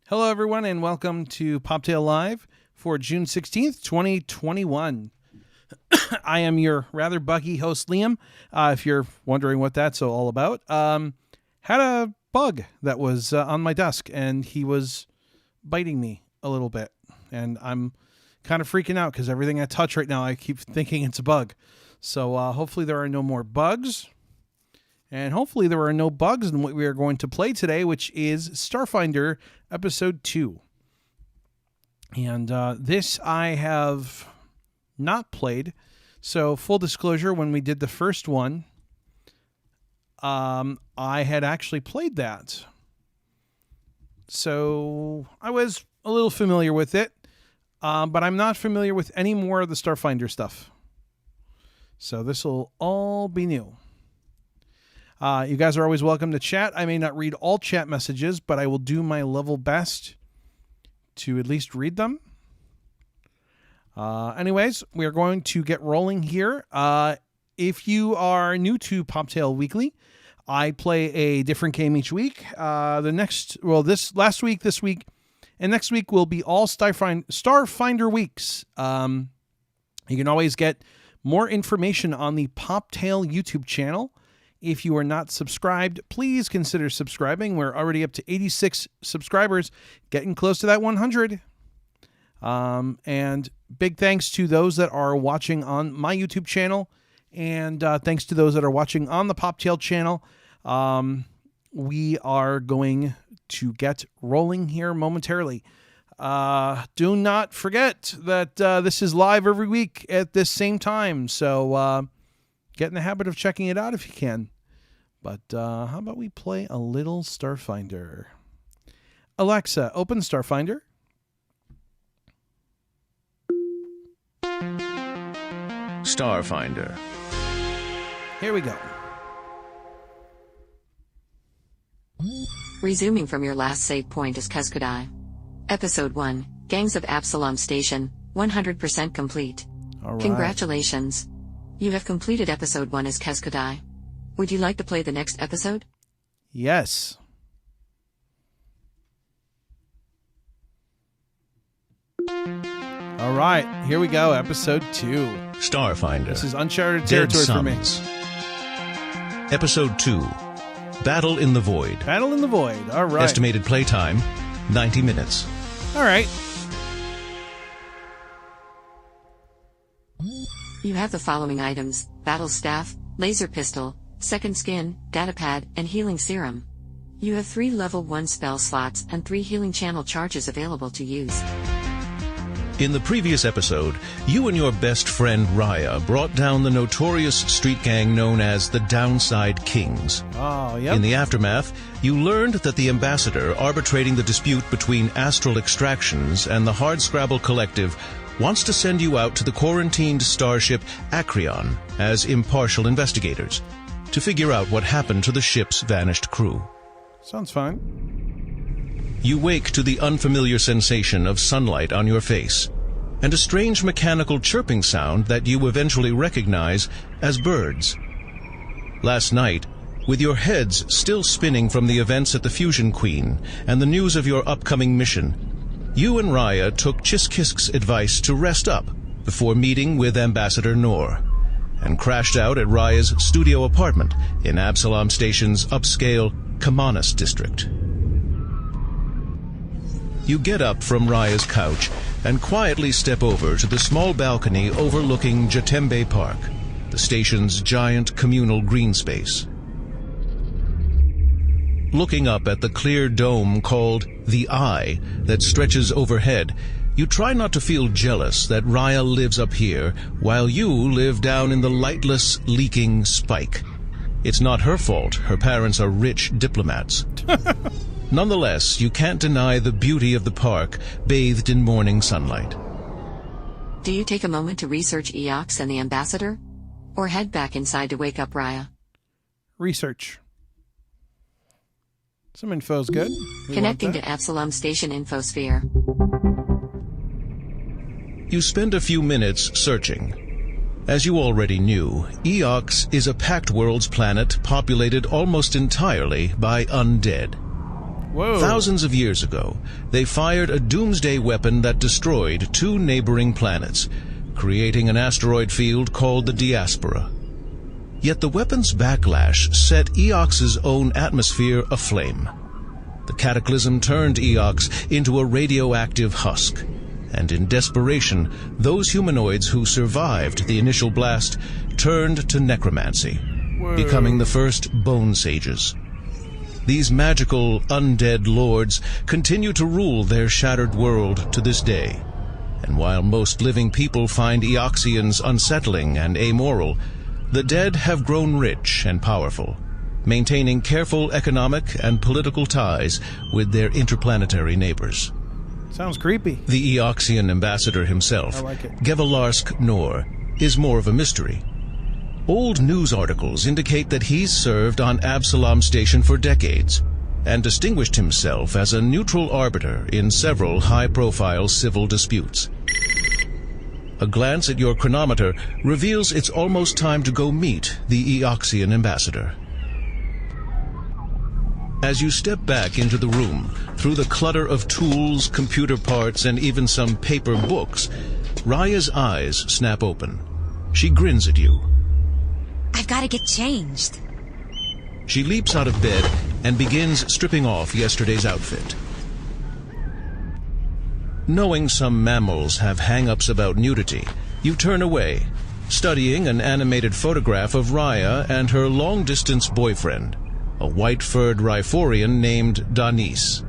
Hello, everyone, and welcome to Poptale Live for June 16th, 2021. I am your rather buggy host, Liam, if you're wondering what that's all about. Had a bug that was on my desk, and he was biting me a little bit, and I'm kind of freaking out because everything I touch right now, I keep thinking it's a bug. So hopefully there are no more bugs. And hopefully there are no bugs in what we are going to play today, which is Starfinder Episode 2. And this I have not played. So full disclosure, when we did the first one, I had actually played that. So I was a little familiar with it, but I'm not familiar with any more of the Starfinder stuff. So this will all be new. You guys are always welcome to chat. I may not read all chat messages, but I will do my level best to at least read them. Anyways, we are going to get rolling here. If you are new to Poptale Weekly, I play a different game each week. This week, and next week will be all Starfinder weeks. You can always get more information on the Poptale YouTube channel. If you are not subscribed, please consider subscribing. We're already up to 86 subscribers, getting close to that 100. And big thanks to those that are watching on my YouTube channel, and thanks to those that are watching on the Poptale channel. We are going to get rolling here momentarily. Do not forget that this is live every week at this same time, so get in the habit of checking it out if you can. But how about we play a little Starfinder? Alexa, open Starfinder. Starfinder. Here we go. Resuming from your last save point is Keskudai. Episode 1, Gangs of Absalom Station, 100% complete. All right. Congratulations. You have completed Episode 1 as Keskudai. Would you like to play the next episode? Yes. All right, here we go, Episode 2. Starfinder. This is uncharted Dead territory for me. Suns. Episode 2, Battle in the Void. Battle in the Void, all right. Estimated playtime, 90 minutes. All right. You have the following items: battle staff, laser pistol, second skin, datapad, and healing serum. You have 3 level 1 spell slots and 3 healing channel charges available to use. In the previous episode, you and your best friend Raya brought down the notorious street gang known as the Downside Kings. Oh, yep. In the aftermath, you learned that the ambassador arbitrating the dispute between Astral Extractions and the Hardscrabble Collective wants to send you out to the quarantined starship Acreon as impartial investigators to figure out what happened to the ship's vanished crew. Sounds fine. You wake to the unfamiliar sensation of sunlight on your face and a strange mechanical chirping sound that you eventually recognize as birds. Last night, with your heads still spinning from the events at the Fusion Queen and the news of your upcoming mission, you and Raya took Chiskisk's advice to rest up before meeting with Ambassador Noor, and crashed out at Raya's studio apartment in Absalom Station's upscale Kamanis district. You get up from Raya's couch and quietly step over to the small balcony overlooking Jatembe Park, the station's giant communal green space. Looking up at the clear dome called the Eye that stretches overhead, you try not to feel jealous that Raya lives up here while you live down in the lightless, leaking Spike. It's not her fault her parents are rich diplomats. Nonetheless, you can't deny the beauty of the park bathed in morning sunlight. Do you take a moment to research Eox and the ambassador? Or head back inside to wake up Raya? Research. Some info's good. Connecting to Absalom Station Infosphere. You spend a few minutes searching. As you already knew, Eox is a Pact Worlds planet populated almost entirely by undead. Whoa. Thousands of years ago, they fired a doomsday weapon that destroyed 2 neighboring planets, creating an asteroid field called the Diaspora. Yet the weapon's backlash set Eox's own atmosphere aflame. The cataclysm turned Eox into a radioactive husk, and in desperation, those humanoids who survived the initial blast turned to necromancy, becoming the first Bone Sages. These magical, undead lords continue to rule their shattered world to this day. And while most living people find Eoxians unsettling and amoral, the dead have grown rich and powerful, maintaining careful economic and political ties with their interplanetary neighbors. Sounds creepy. The Eoxian ambassador himself, Gevalarsk Nor, is more of a mystery. Old news articles indicate that he's served on Absalom Station for decades and distinguished himself as a neutral arbiter in several high-profile civil disputes. A glance at your chronometer reveals it's almost time to go meet the Eoxian ambassador. As you step back into the room, through the clutter of tools, computer parts, and even some paper books, Raya's eyes snap open. She grins at you. I've got to get changed. She leaps out of bed and begins stripping off yesterday's outfit. Knowing some mammals have hang-ups about nudity, you turn away, studying an animated photograph of Raya and her long-distance boyfriend, a white-furred Rhyphorian named Danis.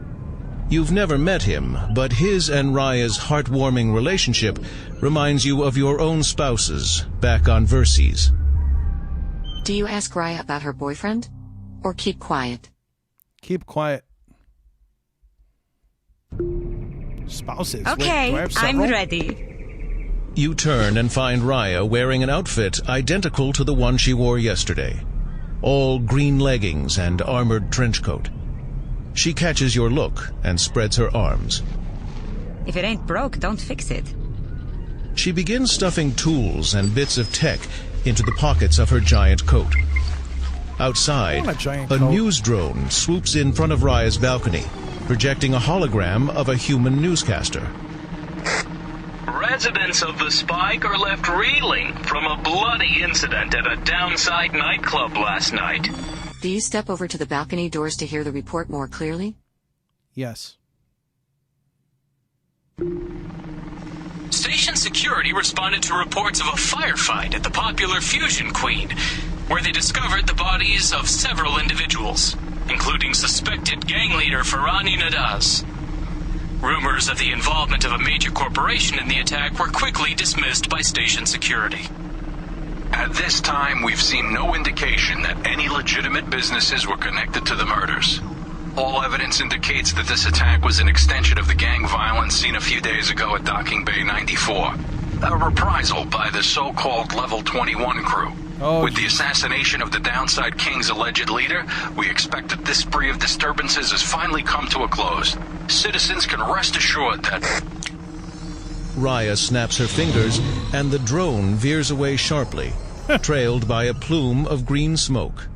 You've never met him, but his and Raya's heartwarming relationship reminds you of your own spouses back on Verces. Do you ask Raya about her boyfriend? Or keep quiet? Keep quiet. Spouses. Okay, Wait, I'm ready. You turn and find Raya wearing an outfit identical to the one she wore yesterday. All green leggings and armored trench coat. She catches your look and spreads her arms. If it ain't broke, don't fix it. She begins stuffing tools and bits of tech into the pockets of her giant coat. Outside, a news drone swoops in front of Raya's balcony, projecting a hologram of a human newscaster. Residents of the Spike are left reeling from a bloody incident at a downside nightclub last night. Do you step over to the balcony doors to hear the report more clearly? Yes. Station security responded to reports of a firefight at the popular Fusion Queen, where they discovered the bodies of several individuals, including suspected gang leader Farani Nadaz. Rumors of the involvement of a major corporation in the attack were quickly dismissed by station security. At this time, we've seen no indication that any legitimate businesses were connected to the murders. All evidence indicates that this attack was an extension of the gang violence seen a few days ago at Docking Bay 94. A reprisal by the so-called Level 21 crew. With the assassination of the Downside King's alleged leader, we expect that this spree of disturbances has finally come to a close. Citizens can rest assured that... Raya snaps her fingers, and the drone veers away sharply, trailed by a plume of green smoke.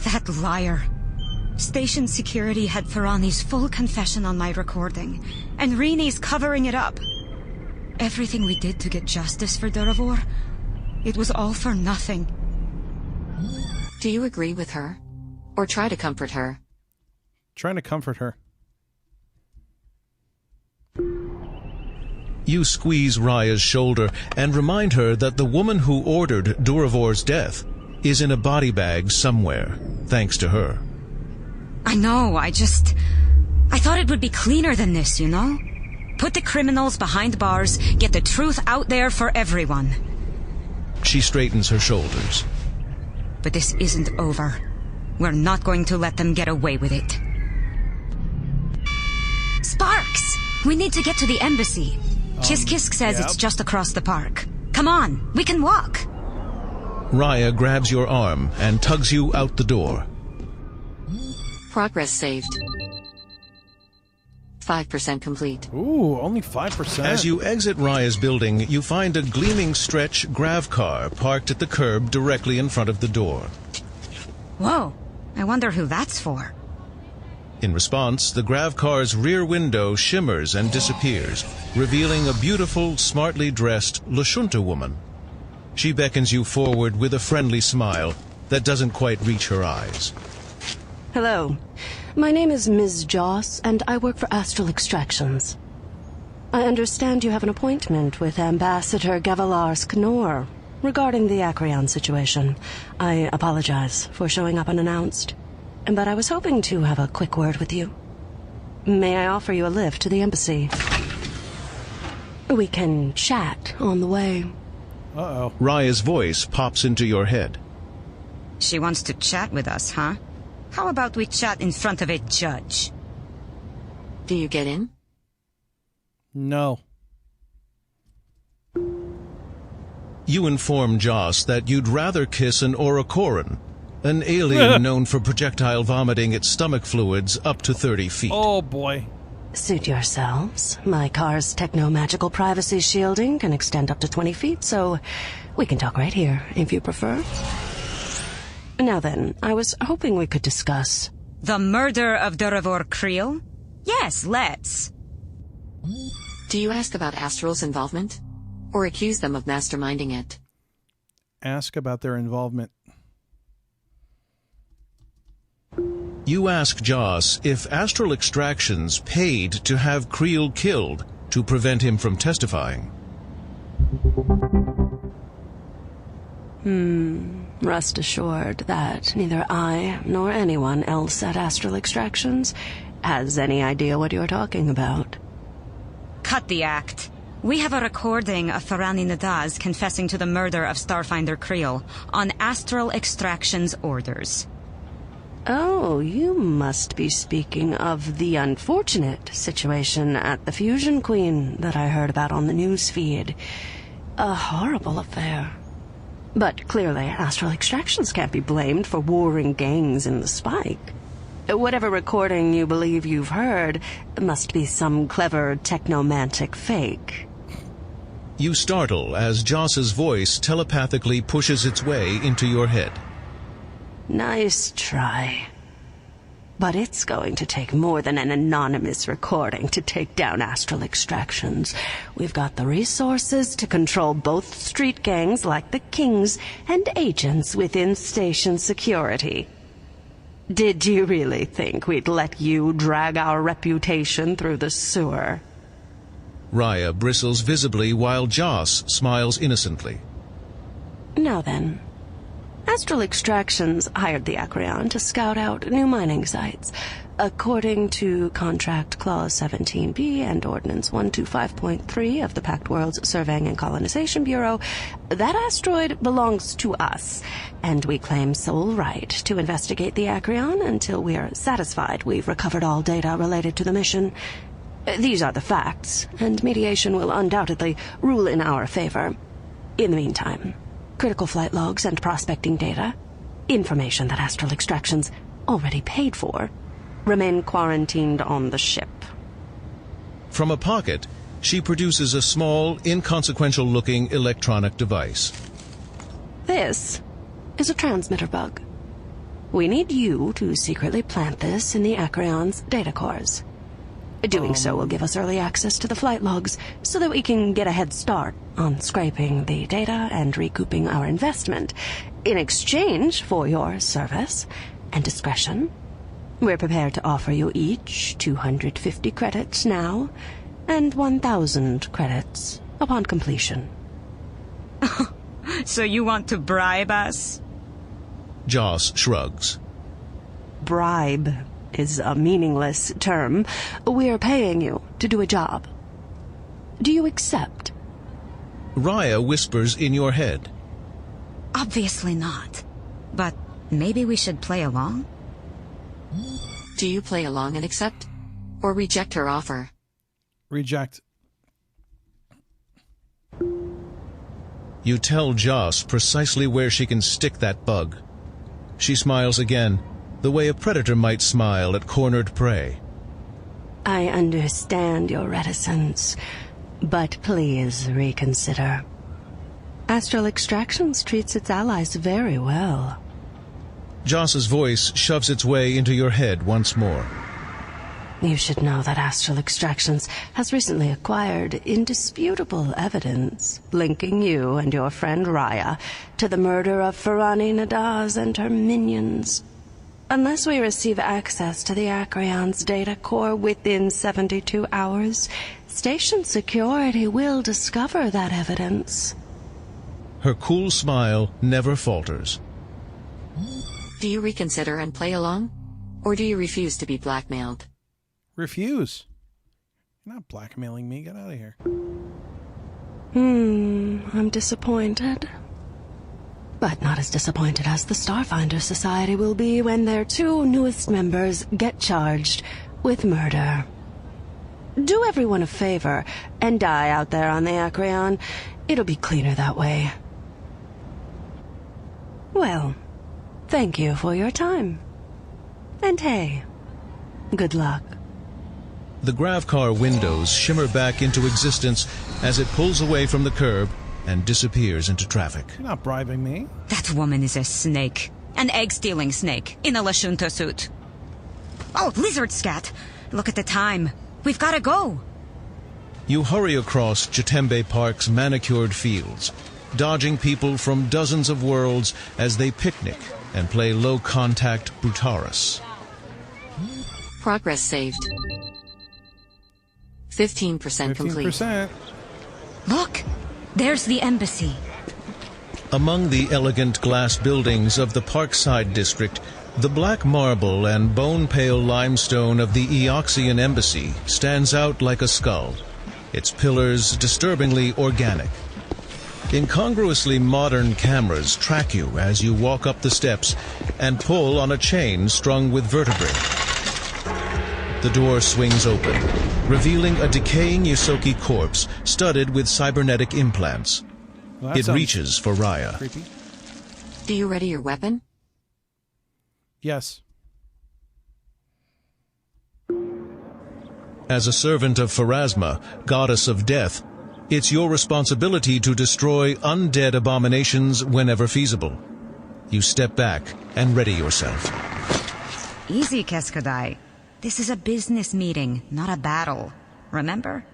That liar. Station security had Farani's full confession on my recording, and Rini's covering it up. Everything we did to get justice for Duravor, it was all for nothing. Do you agree with her? Or try to comfort her? Trying to comfort her. You squeeze Raya's shoulder and remind her that the woman who ordered Duravor's death is in a body bag somewhere, thanks to her. I know, I thought it would be cleaner than this, you know? Put the criminals behind bars, get the truth out there for everyone. She straightens her shoulders. But this isn't over. We're not going to let them get away with it. Sparks! We need to get to the embassy. Kisk says it's just across the park. Come on, we can walk. Raya grabs your arm and tugs you out the door. Progress saved. 5% complete. Ooh, only 5%. As you exit Raya's building, you find a gleaming stretch grav car parked at the curb directly in front of the door. Whoa, I wonder who that's for. In response, the Gravcar's rear window shimmers and disappears, revealing a beautiful, smartly dressed Lashunta woman. She beckons you forward with a friendly smile that doesn't quite reach her eyes. Hello. My name is Ms. Joss, and I work for Astral Extractions. I understand you have an appointment with Ambassador Gavalar Sknor regarding the Acreon situation. I apologize for showing up unannounced, but I was hoping to have a quick word with you. May I offer you a lift to the embassy? We can chat on the way. Uh-oh. Raya's voice pops into your head. She wants to chat with us, huh? How about we chat in front of a judge? Do you get in? No. You inform Joss that you'd rather kiss an Orokoran, an alien known for projectile vomiting its stomach fluids up to 30 feet. Oh, boy. Suit yourselves. My car's techno-magical privacy shielding can extend up to 20 feet, so we can talk right here, if you prefer. Now then, I was hoping we could discuss... The murder of Durivor Creel? Yes, let's. Do you ask about Astral's involvement? Or accuse them of masterminding it? Ask about their involvement. You ask Joss if Astral Extractions paid to have Creel killed to prevent him from testifying. Rest assured that neither I nor anyone else at Astral Extractions has any idea what you're talking about. Cut the act. We have a recording of Farani Nadaz confessing to the murder of Starfinder Creel on Astral Extractions orders. Oh, you must be speaking of the unfortunate situation at the Fusion Queen that I heard about on the news feed. A horrible affair. But clearly, Astral Extractions can't be blamed for warring gangs in the Spike. Whatever recording you believe you've heard must be some clever technomantic fake. You startle as Joss's voice telepathically pushes its way into your head. Nice try. But it's going to take more than an anonymous recording to take down Astral Extractions. We've got the resources to control both street gangs like the Kings and agents within station security. Did you really think we'd let you drag our reputation through the sewer? Raya bristles visibly while Joss smiles innocently. Now then, Astral Extractions hired the Acreon to scout out new mining sites. According to Contract Clause 17B and Ordinance 125.3 of the Pact Worlds Surveying and Colonization Bureau, that asteroid belongs to us, and we claim sole right to investigate the Acreon until we are satisfied we've recovered all data related to the mission. These are the facts, and mediation will undoubtedly rule in our favor. In the meantime, critical flight logs and prospecting data, information that Astral Extractions already paid for, remain quarantined on the ship. From a pocket, she produces a small, inconsequential-looking electronic device. This is a transmitter bug. We need you to secretly plant this in the Acreon's data cores. Doing so will give us early access to the flight logs so that we can get a head start on scraping the data and recouping our investment. In exchange for your service and discretion, we're prepared to offer you each 250 credits now and 1,000 credits upon completion. So you want to bribe us? Joss shrugs. Bribe is a meaningless term. We're paying you to do a job. Do you accept? Raya whispers in your head. Obviously not. But maybe we should play along? Do you play along and accept? Or reject her offer? Reject. You tell Joss precisely where she can stick that bug. She smiles again, the way a predator might smile at cornered prey. I understand your reticence, but please reconsider. Astral Extractions treats its allies very well. Joss's voice shoves its way into your head once more. You should know that Astral Extractions has recently acquired indisputable evidence linking you and your friend Raya to the murder of Ferrani Nadaz and her minions. Unless we receive access to the Acreon's data core within 72 hours, station security will discover that evidence. Her cool smile never falters. Do you reconsider and play along? Or do you refuse to be blackmailed? Refuse. You're not blackmailing me. Get out of here. I'm disappointed. But not as disappointed as the Starfinder Society will be when their 2 newest members get charged with murder. Do everyone a favor and die out there on the Acreon. It'll be cleaner that way. Well, thank you for your time. And hey, good luck. The Gravcar windows shimmer back into existence as it pulls away from the curb and disappears into traffic. You're not bribing me. That woman is a snake. An egg-stealing snake in a Lashunta suit. Oh, lizard scat! Look at the time. We've gotta go. You hurry across Jatembe Park's manicured fields, dodging people from dozens of worlds as they picnic and play low-contact Brutaris. Progress saved. 15% complete. 15%. Look! There's the embassy. Among the elegant glass buildings of the Parkside district, the black marble and bone-pale limestone of the Eoxian embassy stands out like a skull, its pillars disturbingly organic. Incongruously modern cameras track you as you walk up the steps and pull on a chain strung with vertebrae. The door swings open, revealing a decaying Yusoki corpse studded with cybernetic implants. Well, It reaches for Raya. creepy. Do you ready your weapon? Yes. As a servant of Pharasma, goddess of death, it's your responsibility to destroy undead abominations whenever feasible. You step back and ready yourself. Easy, Keskadai. This is a business meeting, not a battle. Remember?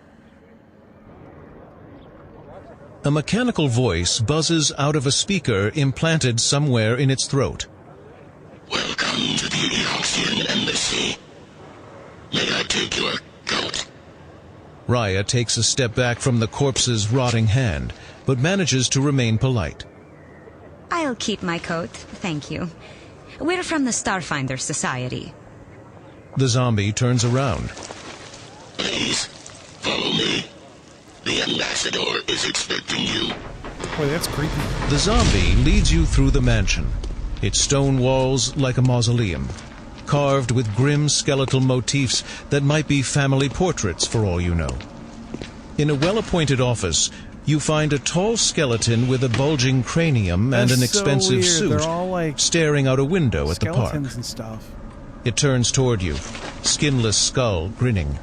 A mechanical voice buzzes out of a speaker implanted somewhere in its throat. Welcome to the Eoxian Embassy. May I take your coat? Raya takes a step back from the corpse's rotting hand, but manages to remain polite. I'll keep my coat, thank you. We're from the Starfinder Society. The zombie turns around. Please, follow me. The ambassador is expecting you. Boy, that's creepy. The zombie leads you through the mansion, its stone walls like a mausoleum, carved with grim skeletal motifs that might be family portraits for all you know. In a well-appointed office, you find a tall skeleton with a bulging cranium and an That's so expensive weird. suit They're all like staring out a window at the park. skeletons and stuff. It turns toward you, skinless skull grinning.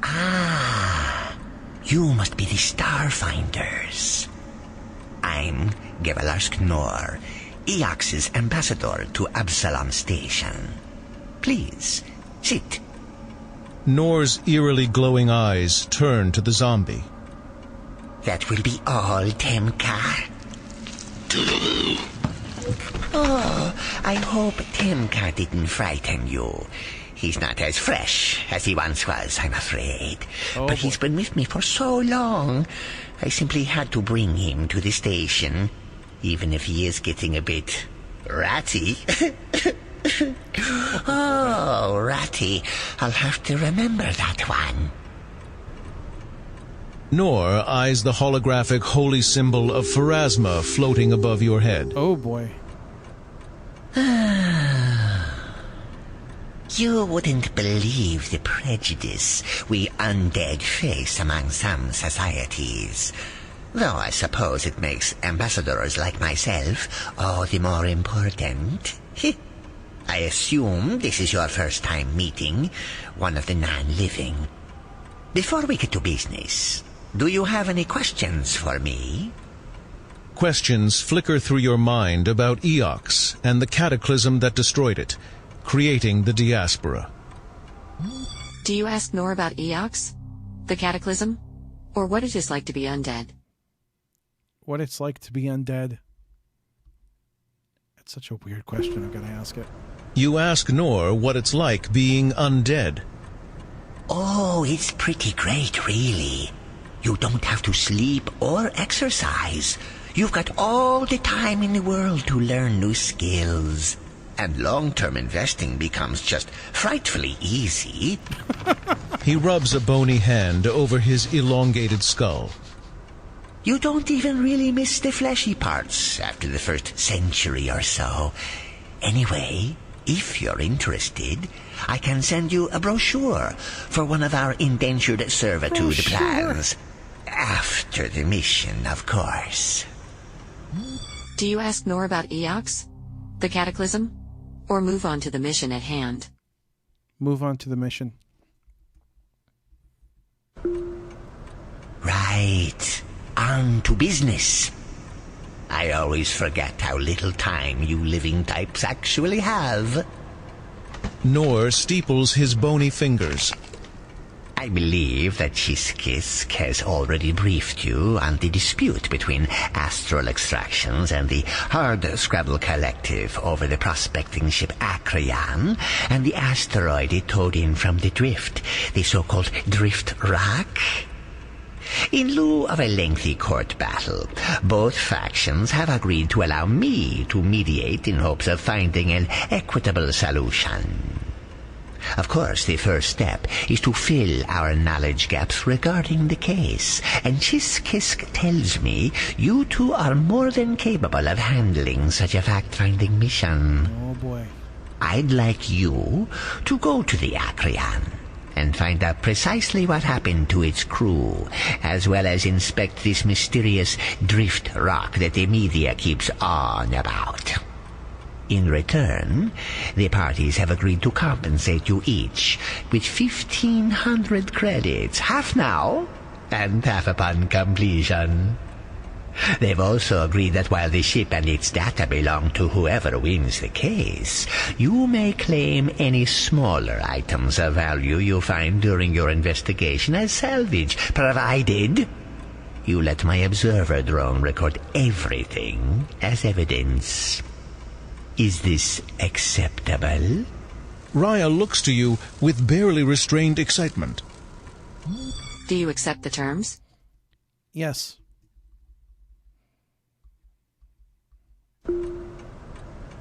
Ah, you must be the Starfinders. I'm Gevalarsk Nor, Eox's ambassador to Absalom Station. Please, sit. Nor's eerily glowing eyes turn to the zombie. That will be all, Temka. Toodaloo. Oh, I hope Temka didn't frighten you. He's not as fresh as he once was, I'm afraid. But he's been with me for so long, I simply had to bring him to the station, even if he is getting a bit ratty. Oh, ratty. I'll have to remember that one. Nor eyes the holographic holy symbol of Pharasma floating above your head. Oh boy. You wouldn't believe the prejudice we undead face among some societies. Though I suppose it makes ambassadors like myself all the more important. I assume this is your first time meeting one of the non-living. Before we get to business, do you have any questions for me? Questions flicker through your mind about Eox and the cataclysm that destroyed it, creating the diaspora. Do you ask Nor about Eox, the Cataclysm, or what it is like to be undead? What it's like to be undead. That's such a weird question. I'm going to ask it. You ask Nor what it's like being undead. Oh, it's pretty great, really. You don't have to sleep or exercise. You've got all the time in the world to learn new skills. And long-term investing becomes just frightfully easy. He rubs a bony hand over his elongated skull. You don't even really miss the fleshy parts after the first century or so. Anyway, if you're interested, I can send you a brochure for one of our indentured servitude plans. After the mission, of course. Do you ask Nor about Eox, the Cataclysm, or move on to the mission at hand? Move on to the mission. Right. On to business. I always forget how little time you living types actually have. Nor steeples his bony fingers. I believe that Chiskisk has already briefed you on the dispute between Astral Extractions and the Hard-Scrabble Collective over the prospecting ship Acreon and the asteroid it towed in from the drift, the so-called Drift Rock. In lieu of a lengthy court battle, both factions have agreed to allow me to mediate in hopes of finding an equitable solution. Of course, the first step is to fill our knowledge gaps regarding the case, and Chiskisk tells me you two are more than capable of handling such a fact-finding mission. Oh boy. I'd like you to go to the Acreon and find out precisely what happened to its crew, as well as inspect this mysterious drift rock that the media keeps on about. In return, the parties have agreed to compensate you each with 1,500 credits, half now and half upon completion. They've also agreed that while the ship and its data belong to whoever wins the case, you may claim any smaller items of value you find during your investigation as salvage, provided you let my observer drone record everything as evidence. Is this acceptable? Raya looks to you with barely restrained excitement. Do you accept the terms? Yes.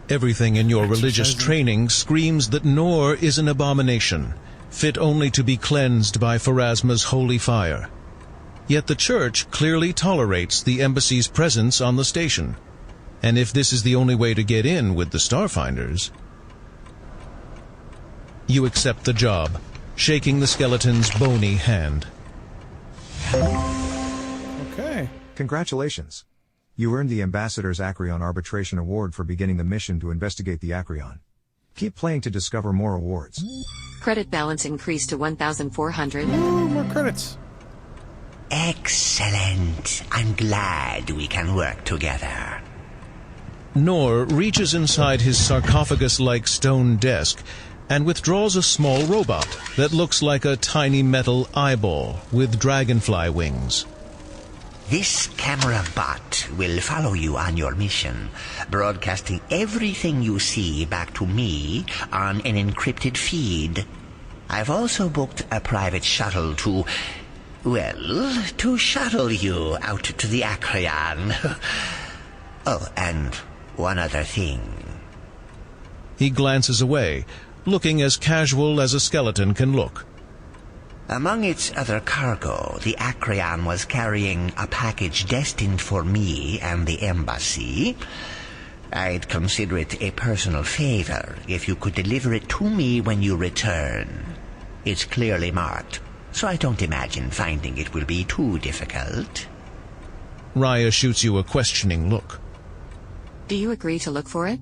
Everything in your religious training screams that Nor is an abomination, fit only to be cleansed by Pharasma's holy fire. Yet the Church clearly tolerates the embassy's presence on the station. And if this is the only way to get in with the Starfinders... You accept the job, shaking the skeleton's bony hand. Okay. Congratulations. You earned the Ambassador's Acreon Arbitration Award for beginning the mission to investigate the Acreon. Keep playing to discover more awards. Credit balance increased to 1,400. Ooh, more credits. Excellent. I'm glad we can work together. Nor reaches inside his sarcophagus-like stone desk and withdraws a small robot that looks like a tiny metal eyeball with dragonfly wings. This camera bot will follow you on your mission, broadcasting everything you see back to me on an encrypted feed. I've also booked a private shuttle to shuttle you out to the Acreon. Oh, and one other thing. He glances away, looking as casual as a skeleton can look. Among its other cargo, the Acreon was carrying a package destined for me and the embassy. I'd consider it a personal favor if you could deliver it to me when you return. It's clearly marked, so I don't imagine finding it will be too difficult. Raya shoots you a questioning look. Do you agree to look for it?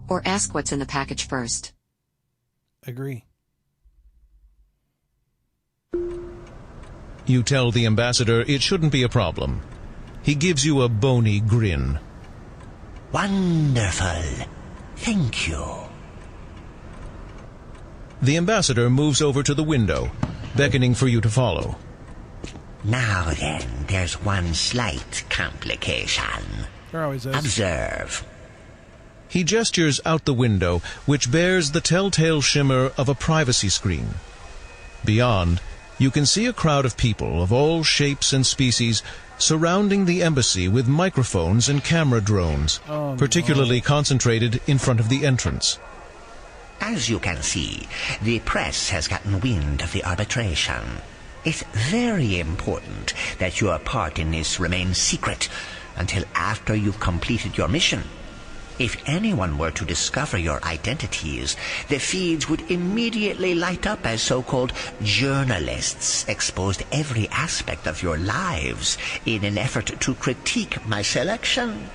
Or ask what's in the package first? Agree. You tell the ambassador it shouldn't be a problem. He gives you a bony grin. Wonderful. Thank you. The ambassador moves over to the window, beckoning for you to follow. Now then, there's one slight complication. There always is. Observe. He gestures out the window, which bears the telltale shimmer of a privacy screen. Beyond, you can see a crowd of people of all shapes and species surrounding the embassy with microphones and camera drones, particularly concentrated in front of the entrance. As you can see, the press has gotten wind of the arbitration. It's very important that your part in this remains secret until after you've completed your mission. If anyone were to discover your identities, the feeds would immediately light up as so-called journalists exposed every aspect of your lives in an effort to critique my selection.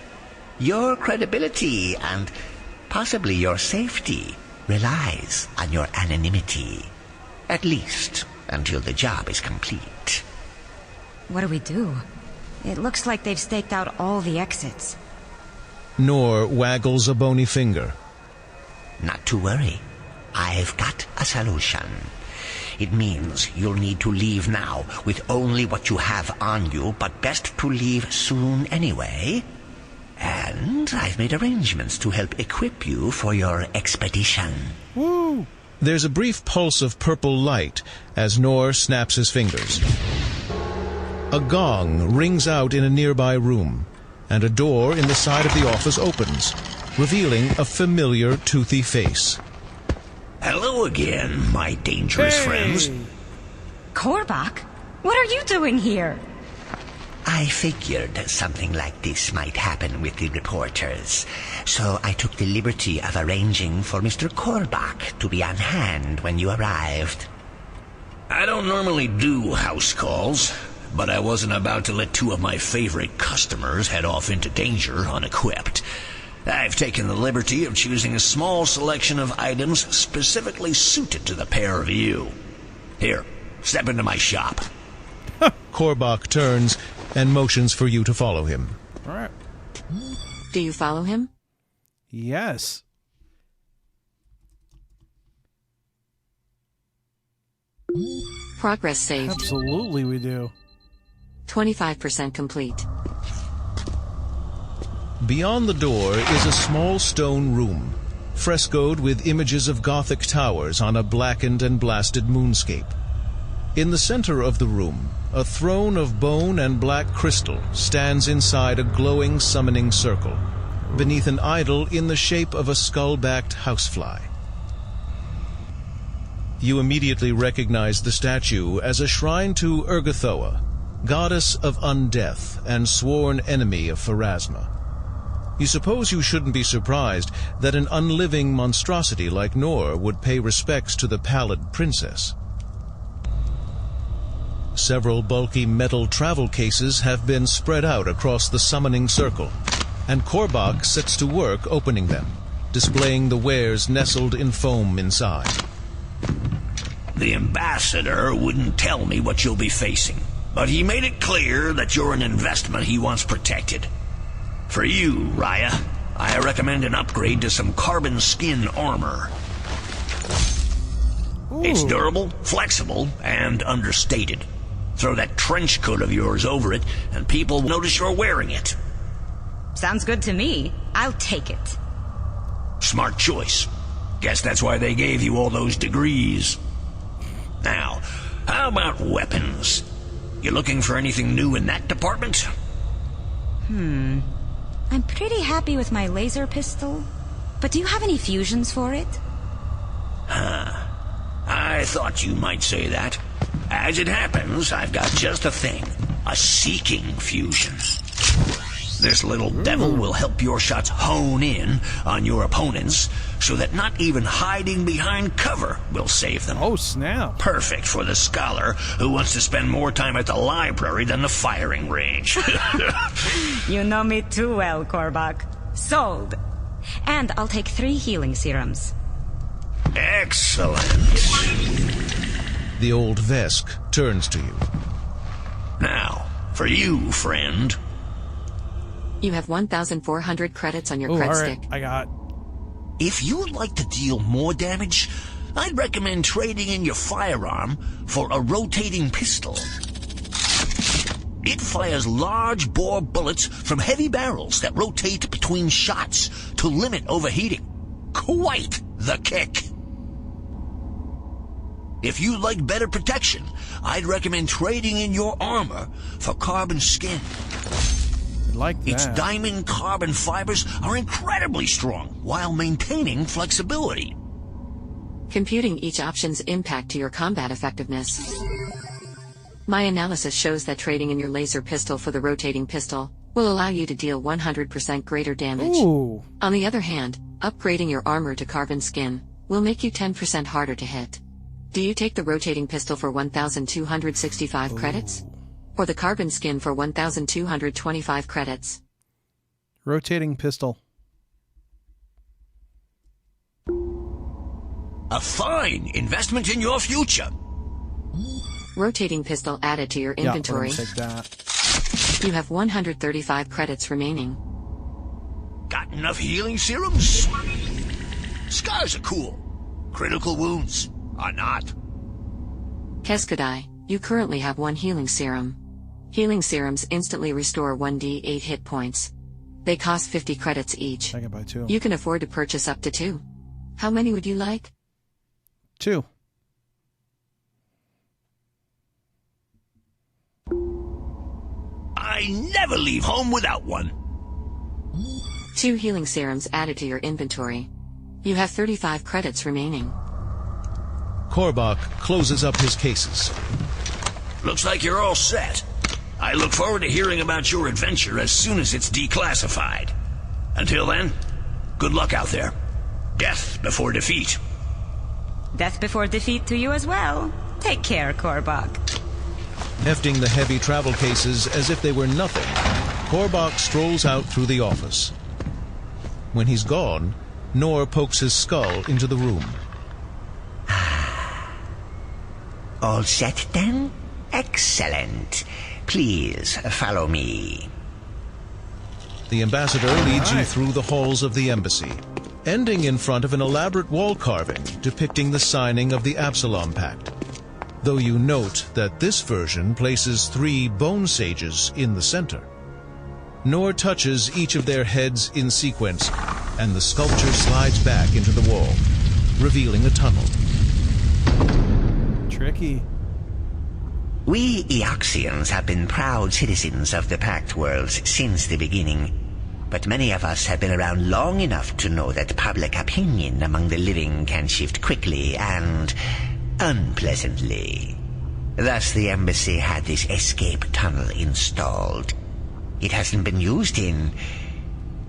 Your credibility and possibly your safety relies on your anonymity. At least until the job is complete. What do we do? It looks like they've staked out all the exits. Nor waggles a bony finger. Not to worry. I've got a solution. It means you'll need to leave now with only what you have on you, but best to leave soon anyway. And I've made arrangements to help equip you for your expedition. Woo! There's a brief pulse of purple light as Nor snaps his fingers. A gong rings out in a nearby room, and a door in the side of the office opens, revealing a familiar toothy face. Hello again, my dangerous friends. Korbach? What are you doing here? I figured something like this might happen with the reporters, so I took the liberty of arranging for Mr. Korbach to be on hand when you arrived. I don't normally do house calls, but I wasn't about to let two of my favorite customers head off into danger unequipped. I've taken the liberty of choosing a small selection of items specifically suited to the pair of you. Here, step into my shop. Korbach turns and motions for you to follow him. All right. Do you follow him? Yes. Progress saved. Absolutely we do. 25% complete. Beyond the door is a small stone room, frescoed with images of Gothic towers on a blackened and blasted moonscape. In the center of the room, a throne of bone and black crystal stands inside a glowing summoning circle, beneath an idol in the shape of a skull-backed housefly. You immediately recognize the statue as a shrine to Urgathoa, goddess of undeath and sworn enemy of Pharasma. You suppose you shouldn't be surprised that an unliving monstrosity like Nor would pay respects to the pallid princess. Several bulky metal travel cases have been spread out across the summoning circle, and Korbach sets to work opening them, displaying the wares nestled in foam inside. The ambassador wouldn't tell me what you'll be facing, but he made it clear that you're an investment he wants protected. For you, Raya, I recommend an upgrade to some carbon skin armor. Ooh. It's durable, flexible, and understated. Throw that trench coat of yours over it, and people notice you're wearing it. Sounds good to me. I'll take it. Smart choice. Guess that's why they gave you all those degrees. Now, how about weapons? You looking for anything new in that department? I'm pretty happy with my laser pistol, but do you have any fusions for it? I thought you might say that. As it happens, I've got just the thing. A seeking fusion. This little devil will help your shots hone in on your opponents, so that not even hiding behind cover will save them. Oh, snap. Perfect for the scholar who wants to spend more time at the library than the firing range. You know me too well, Korbach. Sold. And I'll take 3 healing serums. Excellent. The old Vesk turns to you. Now, for you, friend. You have 1,400 credits on your Oh, cred all right. stick. I got. If you'd like to deal more damage, I'd recommend trading in your firearm for a rotating pistol. It fires large-bore bullets from heavy barrels that rotate between shots to limit overheating. Quite the kick! If you'd like better protection, I'd recommend trading in your armor for carbon skin. Like that. Its diamond carbon fibers are incredibly strong while maintaining flexibility. Computing each option's impact to your combat effectiveness. My analysis shows that trading in your laser pistol for the rotating pistol will allow you to deal 100% greater damage. Ooh. On the other hand, upgrading your armor to carbon skin will make you 10% harder to hit. Do you take the rotating pistol for 1,265 credits? Or the carbon skin for 1,225 credits? Rotating pistol. A fine investment in your future. Rotating pistol added to your Yeah, inventory. we're gonna take that. You have 135 credits remaining. Got enough healing serums? Scars are cool. Critical wounds are not. Keskadai, you currently have 1 healing serum. Healing serums instantly restore 1d8 hit points. They cost 50 credits each. I can buy 2. You can afford to purchase up to 2. How many would you like? 2. I never leave home without one. 2 healing serums added to your inventory. You have 35 credits remaining. Korbach closes up his cases. Looks like you're all set. I look forward to hearing about your adventure as soon as it's declassified. Until then, good luck out there. Death before defeat. Death before defeat to you as well. Take care, Korbach. Hefting the heavy travel cases as if they were nothing, Korbach strolls out through the office. When he's gone, Nor pokes his skull into the room. All set then? Excellent. Please follow me. The ambassador leads you through the halls of the embassy, ending in front of an elaborate wall carving depicting the signing of the Absalom Pact. Though you note that this version places 3 bone sages in the center. Nor touches each of their heads in sequence, and the sculpture slides back into the wall, revealing a tunnel. Tricky. We Eoxians have been proud citizens of the Pact worlds since the beginning, but many of us have been around long enough to know that public opinion among the living can shift quickly and unpleasantly. Thus the embassy had this escape tunnel installed. It hasn't been used in,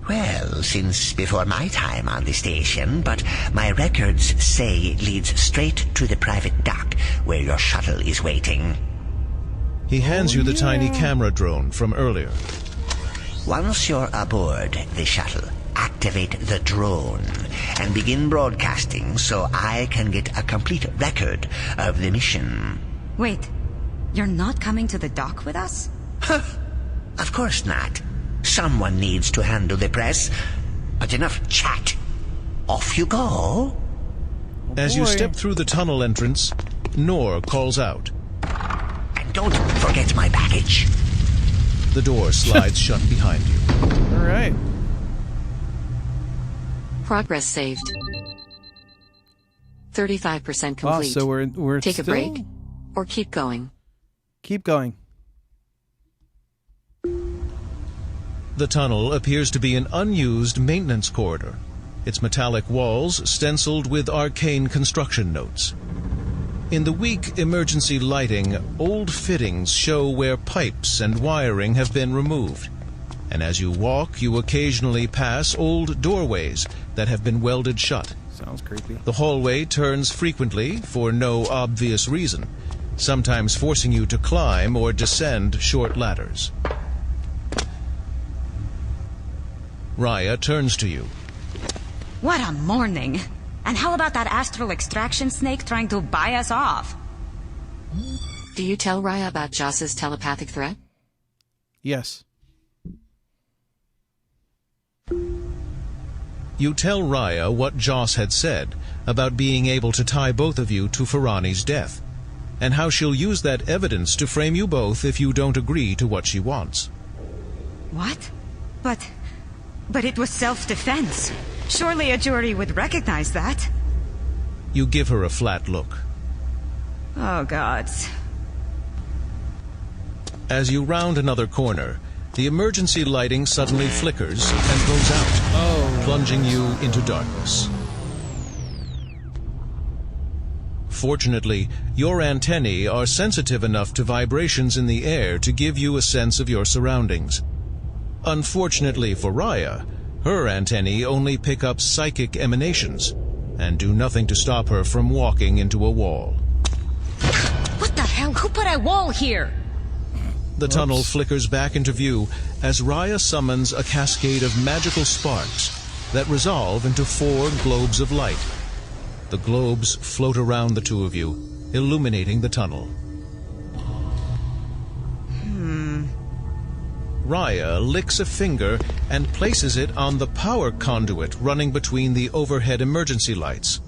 well, since before my time on the station, but my records say it leads straight to the private dock where your shuttle is waiting. He hands you the tiny camera drone from earlier. Once you're aboard the shuttle, activate the drone and begin broadcasting so I can get a complete record of the mission. Wait, you're not coming to the dock with us? Huh, of course not. Someone needs to handle the press. But enough chat. Off you go. As you step through the tunnel entrance, Nor calls out. And don't forget my baggage. The door slides shut behind you. All right. Progress saved. 35% complete. Oh, so we're Take still... a break or keep going. Keep going. The tunnel appears to be an unused maintenance corridor, its metallic walls stenciled with arcane construction notes. In the weak emergency lighting, old fittings show where pipes and wiring have been removed. And as you walk, you occasionally pass old doorways that have been welded shut. Sounds creepy. The hallway turns frequently for no obvious reason, sometimes forcing you to climb or descend short ladders. Raya turns to you. What a morning! And how about that astral extraction snake trying to buy us off? Do you tell Raya about Joss's telepathic threat? Yes. You tell Raya what Joss had said, about being able to tie both of you to Ferrani's death, and how she'll use that evidence to frame you both if you don't agree to what she wants. What? But it was self-defense. Surely a jury would recognize that. You give her a flat look. Oh, gods. As you round another corner, the emergency lighting suddenly flickers and goes out, plunging you into darkness. Fortunately, your antennae are sensitive enough to vibrations in the air to give you a sense of your surroundings. Unfortunately for Raya, her antennae only pick up psychic emanations and do nothing to stop her from walking into a wall. What the hell? Who put a wall here? The tunnel flickers back into view as Raya summons a cascade of magical sparks that resolve into 4 globes of light. The globes float around the two of you, illuminating the tunnel. Raya licks a finger and places it on the power conduit running between the overhead emergency lights.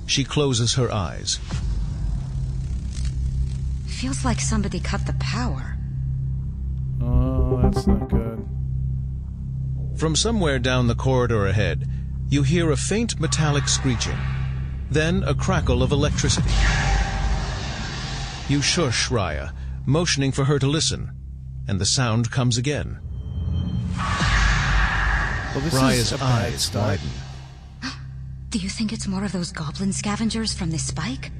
She closes her eyes. Feels like somebody cut the power. Oh, that's not good. From somewhere down the corridor ahead, you hear a faint metallic screeching, then a crackle of electricity. You shush Raya, motioning for her to listen, and the sound comes again. Well, Raya's eyes widen. Do you think it's more of those goblin scavengers from this spike?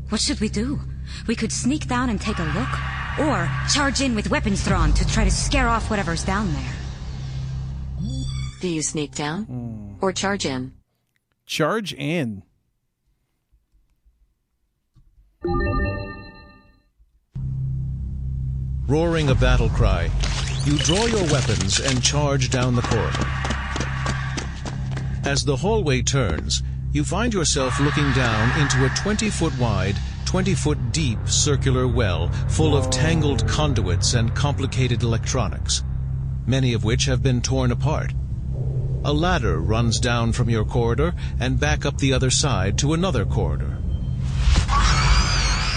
What should we do? We could sneak down and take a look, or charge in with weapons drawn to try to scare off whatever's down there. Do you sneak down? Or charge in? Charge in. Roaring a battle cry, you draw your weapons and charge down the corridor. As the hallway turns, you find yourself looking down into a 20-foot wide, 20-foot deep circular well full of tangled conduits and complicated electronics, many of which have been torn apart. A ladder runs down from your corridor and back up the other side to another corridor.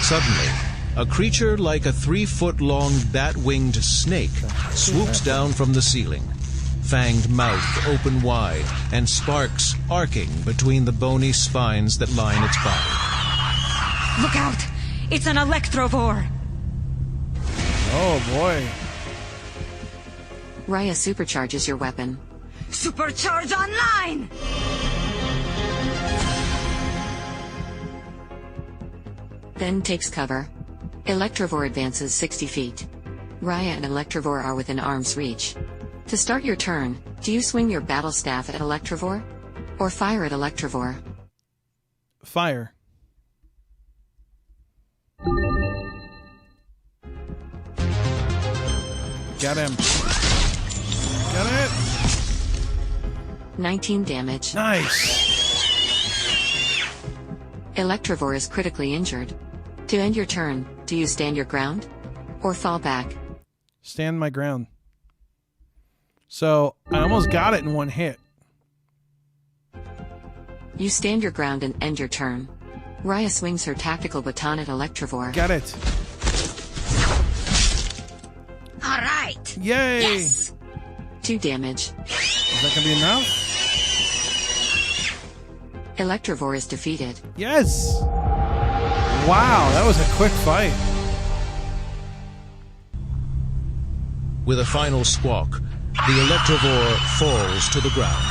Suddenly, a creature like a 3-foot-long bat-winged snake swoops down from the ceiling, fanged mouth open wide and sparks arcing between the bony spines that line its body. Look out! It's an electrovore! Oh, boy. Raya supercharges your weapon. Supercharge online! Then takes cover. Electrovore advances 60 feet. Raya and Electrovore are within arm's reach. To start your turn, do you swing your battle staff at Electrovore? Or fire at Electrovore? Fire. Got him. Got it. 19 damage. Nice. Electrovore is critically injured. To end your turn, do you stand your ground? Or fall back? Stand my ground. So, I almost got it in one hit. You stand your ground and end your turn. Raya swings her tactical baton at Electrovore. Got it. All right. Yay. Yes. 2 damage. Is that going to be enough? Electrovore is defeated. Yes. Wow, that was a quick fight. With a final squawk, the Electrovore falls to the ground.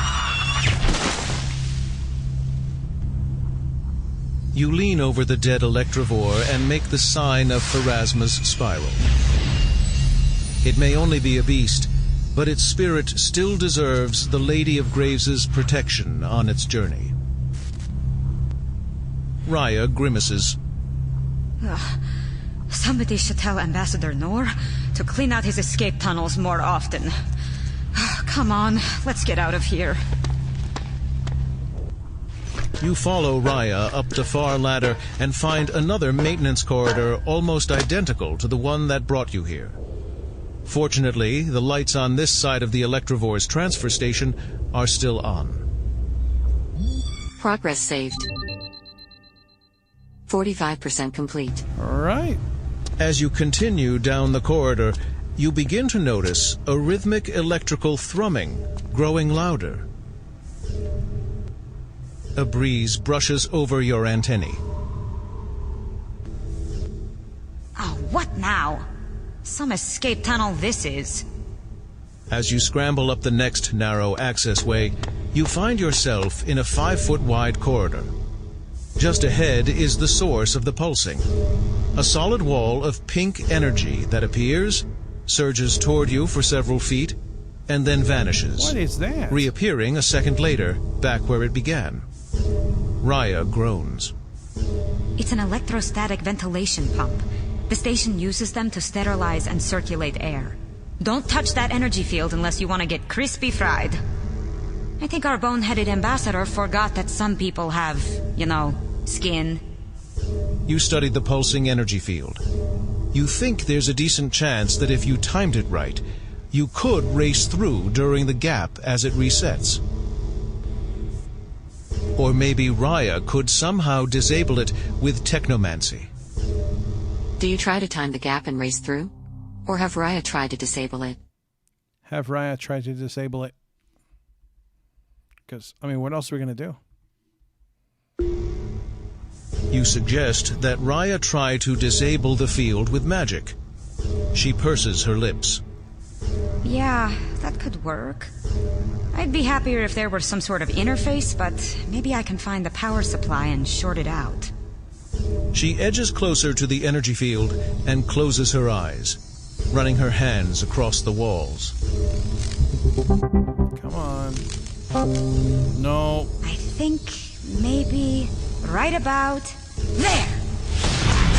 You lean over the dead Electrovore and make the sign of Pharasma's spiral. It may only be a beast, but its spirit still deserves the Lady of Graves's protection on its journey. Raya grimaces. Somebody should tell Ambassador Noor to clean out his escape tunnels more often. Come on, let's get out of here. You follow Raya up the far ladder and find another maintenance corridor almost identical to the one that brought you here. Fortunately, the lights on this side of the Electrovore's transfer station are still on. Progress saved. 45% complete. All right. As you continue down the corridor, you begin to notice a rhythmic electrical thrumming growing louder. A breeze brushes over your antennae. Oh, what now? Some escape tunnel this is. As you scramble up the next narrow accessway, you find yourself in a 5-foot-wide corridor. Just ahead is the source of the pulsing. A solid wall of pink energy that appears, surges toward you for several feet, and then vanishes. What is that? Reappearing a second later, back where it began. Raya groans. It's an electrostatic ventilation pump. The station uses them to sterilize and circulate air. Don't touch that energy field unless you want to get crispy fried. I think our boneheaded ambassador forgot that some people have, skin. You studied the pulsing energy field. You think there's a decent chance that if you timed it right, you could race through during the gap as it resets. Or maybe Raya could somehow disable it with technomancy. Do you try to time the gap and race through? Or have Raya tried to disable it? Have Raya tried to disable it. Because, what else are we going to do? You suggest that Raya try to disable the field with magic. She purses her lips. Yeah, that could work. I'd be happier if there were some sort of interface, but maybe I can find the power supply and short it out. She edges closer to the energy field and closes her eyes, running her hands across the walls. Come on. No. I think maybe right about there.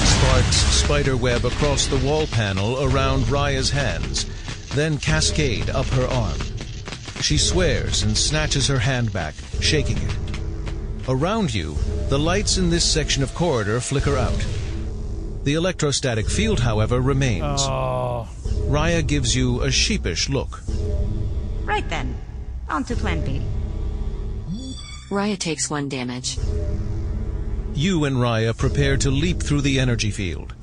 Sparks spiderweb across the wall panel around Raya's hands, then cascade up her arm. She swears and snatches her hand back, shaking it. Around you, the lights in this section of corridor flicker out. The electrostatic field, however, remains. Oh. Raya gives you a sheepish look. Right then. On to plan B. Raya takes 1 damage. You and Raya prepare to leap through the energy field.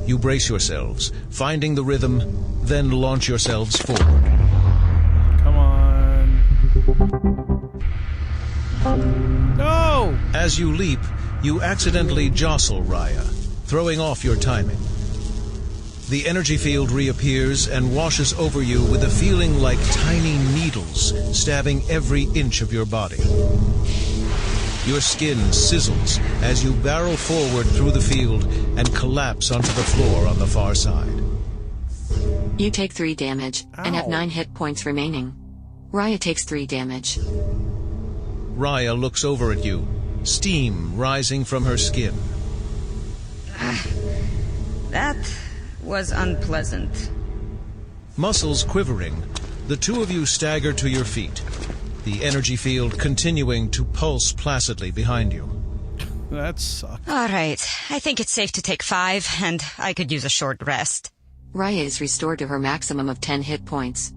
You brace yourselves, finding the rhythm, then launch yourselves forward. Come on. No! As you leap, you accidentally jostle Raya, throwing off your timing. The energy field reappears and washes over you with a feeling like tiny needles stabbing every inch of your body. Your skin sizzles as you barrel forward through the field and collapse onto the floor on the far side. You take 3 damage and have 9 hit points remaining. Raya takes 3 damage. Raya looks over at you, steam rising from her skin. That was unpleasant. Muscles quivering, the two of you stagger to your feet, the energy field continuing to pulse placidly behind you. That sucks. All right, I think it's safe to take 5, and I could use a short rest. Raya is restored to her maximum of 10 hit points.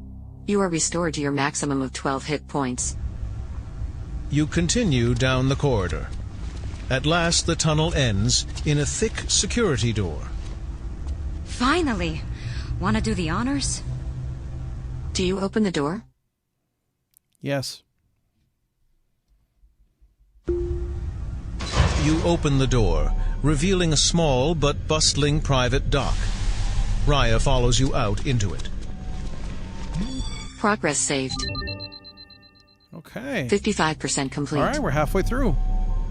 You are restored to your maximum of 12 hit points. You continue down the corridor. At last, the tunnel ends in a thick security door. Finally! Want to do the honors? Do you open the door? Yes. You open the door, revealing a small but bustling private dock. Raya follows you out into it. Progress saved. Okay. 55% complete. All right, we're halfway through.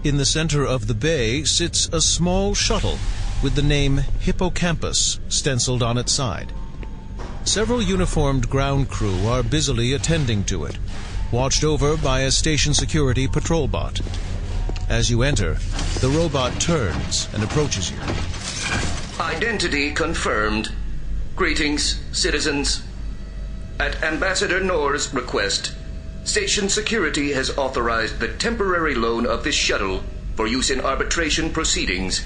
In the center of the bay sits a small shuttle with the name Hippocampus stenciled on its side. Several uniformed ground crew are busily attending to it, watched over by a station security patrol bot. As you enter, the robot turns and approaches you. Identity confirmed. Greetings, citizens. At Ambassador Nor's request, Station Security has authorized the temporary loan of this shuttle for use in arbitration proceedings.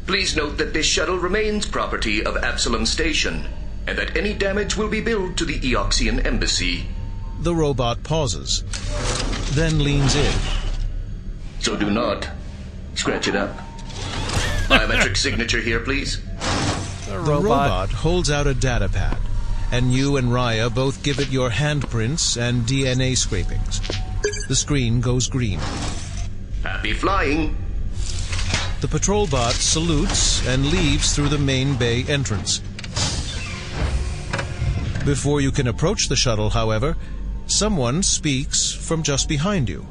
Please note that this shuttle remains property of Absalom Station, and that any damage will be billed to the Eoxian Embassy. The robot pauses, then leans in. So do not scratch it up. Biometric signature here, please. The The robot holds out a data pad, and you and Raya both give it your handprints and DNA scrapings. The screen goes green. Happy flying. The patrol bot salutes and leaves through the main bay entrance. Before you can approach the shuttle, however, someone speaks from just behind you.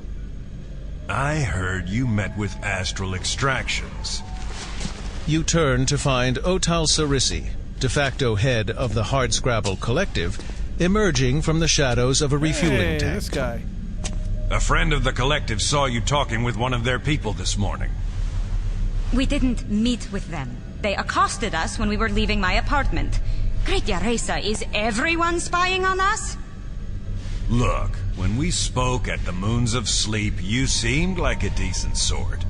I heard you met with Astral Extractions. You turn to find Otal Sarisi, de facto head of the Hardscrabble Collective, emerging from the shadows of a refueling tank. This guy. A friend of the Collective saw you talking with one of their people this morning. We didn't meet with them. They accosted us when we were leaving my apartment. Great Yaresa, is everyone spying on us? Look, when we spoke at the Moons of Sleep, you seemed like a decent sort.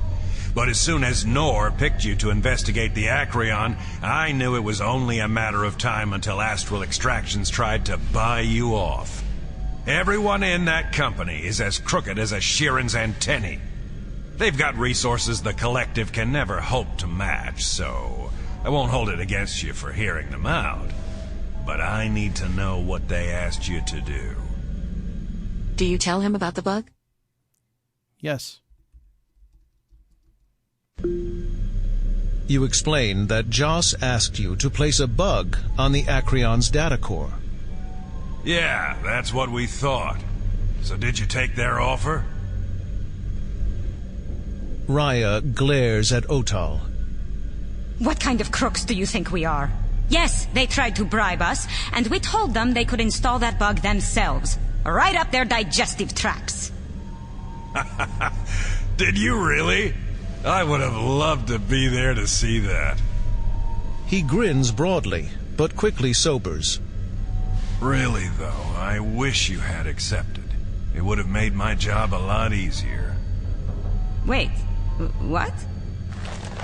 But as soon as Nor picked you to investigate the Acreon, I knew it was only a matter of time until Astral Extractions tried to buy you off. Everyone in that company is as crooked as a Sheeran's antennae. They've got resources the Collective can never hope to match, so I won't hold it against you for hearing them out. But I need to know what they asked you to do. Do you tell him about the bug? Yes. You explain that Joss asked you to place a bug on the Acreon's data core. Yeah, that's what we thought. So did you take their offer? Raya glares at Otal. What kind of crooks do you think we are? Yes, they tried to bribe us, and we told them they could install that bug themselves. Right up their digestive tracts. Did you really? I would have loved to be there to see that. He grins broadly, but quickly sobers. Really, though, I wish you had accepted. It would have made my job a lot easier. Wait, what?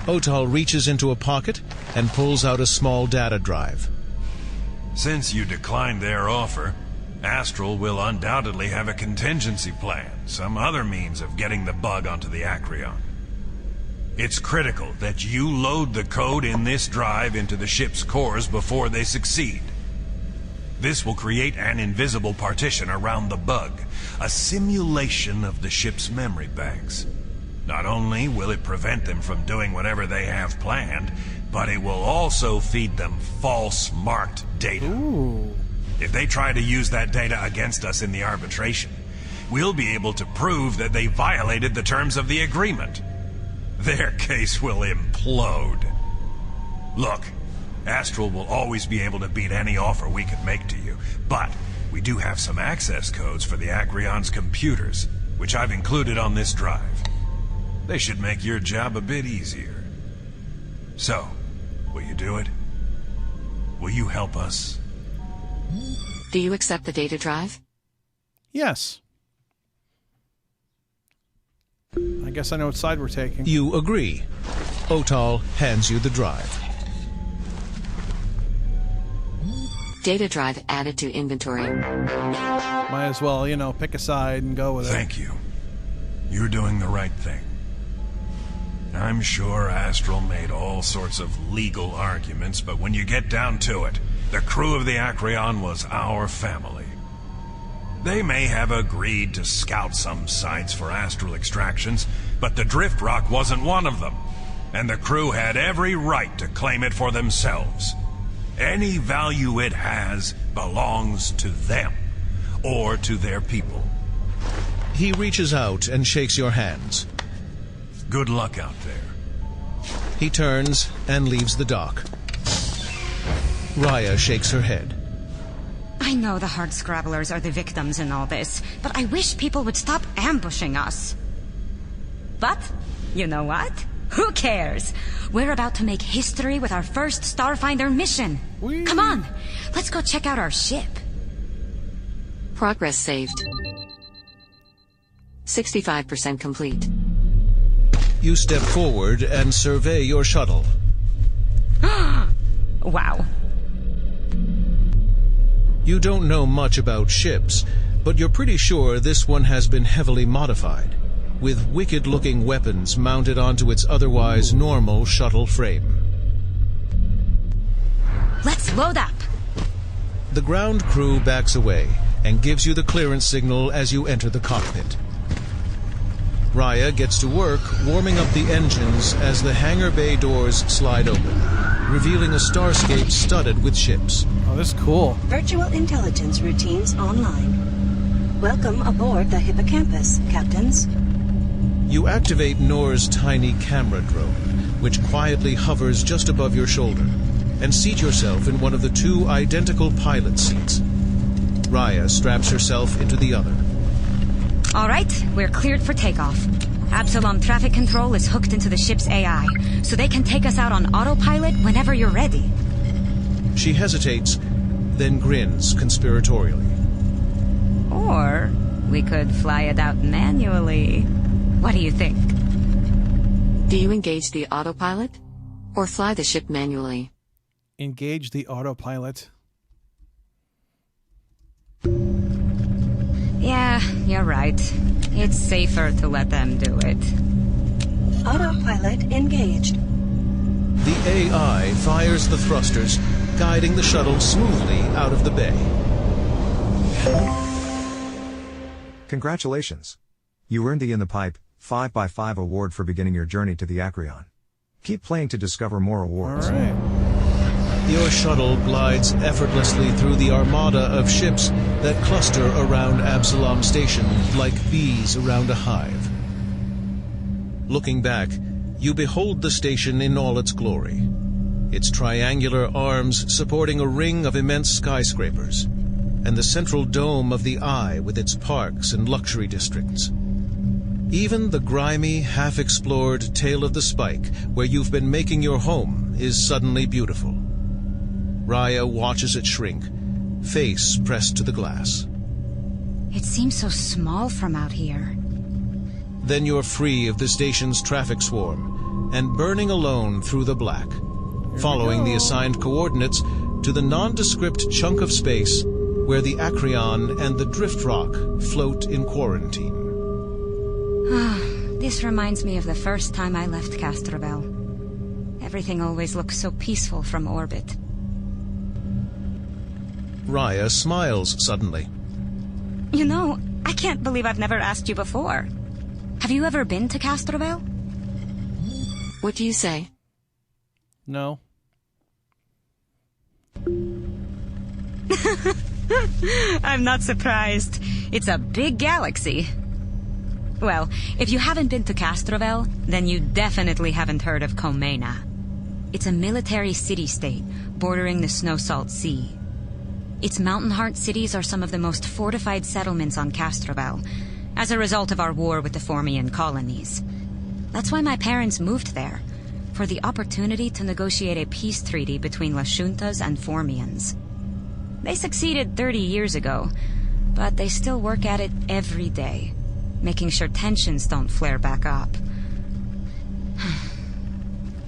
Otal reaches into a pocket and pulls out a small data drive. Since you declined their offer, Astral will undoubtedly have a contingency plan, some other means of getting the bug onto the Acreon. It's critical that you load the code in this drive into the ship's cores before they succeed. This will create an invisible partition around the bug, a simulation of the ship's memory banks. Not only will it prevent them from doing whatever they have planned, but it will also feed them false marked data. Ooh. If they try to use that data against us in the arbitration, we'll be able to prove that they violated the terms of the agreement. Their case will implode. Look, Astral will always be able to beat any offer we could make to you, but we do have some access codes for the Acreon's computers, which I've included on this drive. They should make your job a bit easier. So, will you do it? Will you help us? Do you accept the data drive? Yes. I guess I know what side we're taking. You agree. Otal hands you the drive. Data drive added to inventory. Might as well, pick a side and go with it. Thank you. You're doing the right thing. I'm sure Astral made all sorts of legal arguments, but when you get down to it, the crew of the Acreon was our family. They may have agreed to scout some sites for Astral Extractions, but the Drift Rock wasn't one of them, and the crew had every right to claim it for themselves. Any value it has belongs to them, or to their people. He reaches out and shakes your hands. Good luck out there. He turns and leaves the dock. Raya shakes her head. I know the Hardscrabblers are the victims in all this, but I wish people would stop ambushing us. But, you know what? Who cares? We're about to make history with our first Starfinder mission. Whee! Come on, let's go check out our ship. Progress saved. 65% complete. You step forward and survey your shuttle. Wow. You don't know much about ships, but you're pretty sure this one has been heavily modified. with wicked-looking weapons mounted onto its otherwise normal shuttle frame. Let's load up! The ground crew backs away and gives you the clearance signal as you enter the cockpit. Raya gets to work warming up the engines as the hangar bay doors slide open, revealing a starscape studded with ships. Oh, this is cool. Virtual intelligence routines online. Welcome aboard the Hippocampus, captains. You activate Noor's tiny camera drone, which quietly hovers just above your shoulder, and seat yourself in one of the two identical pilot seats. Raya straps herself into the other. All right, we're cleared for takeoff. Absalom Traffic Control is hooked into the ship's AI, so they can take us out on autopilot whenever you're ready. She hesitates, then grins conspiratorially. Or we could fly it out manually. What do you think? Do you engage the autopilot? Or fly the ship manually? Engage the autopilot. Yeah, you're right. It's safer to let them do it. Autopilot engaged. The AI fires the thrusters, guiding the shuttle smoothly out of the bay. Congratulations. You earned the In the Pipe 5x5 award for beginning your journey to the Acreon. Keep playing to discover more awards. All right. Your shuttle glides effortlessly through the armada of ships that cluster around Absalom Station like bees around a hive. Looking back, you behold the station in all its glory. Its triangular arms supporting a ring of immense skyscrapers, and the central dome of the Eye with its parks and luxury districts. Even the grimy, half-explored tail of the Spike, where you've been making your home, is suddenly beautiful. Raya watches it shrink, face pressed to the glass. It seems so small from out here. Then you're free of the station's traffic swarm, and burning alone through the black, following the assigned coordinates to the nondescript chunk of space where the Acreon and the Drift Rock float in quarantine. This reminds me of the first time I left Castrovel. Everything always looks so peaceful from orbit. Raya smiles suddenly. You know, I can't believe I've never asked you before. Have you ever been to Castrovel? What do you say? No. I'm not surprised. It's a big galaxy. Well, if you haven't been to Castrovel, then you definitely haven't heard of Comena. It's a military city-state bordering the Snow-Salt Sea. Its mountain heart cities are some of the most fortified settlements on Castrovel, as a result of our war with the Formian colonies. That's why my parents moved there, for the opportunity to negotiate a peace treaty between Lashuntas and Formians. They succeeded 30 years ago, but they still work at it every day, making sure tensions don't flare back up.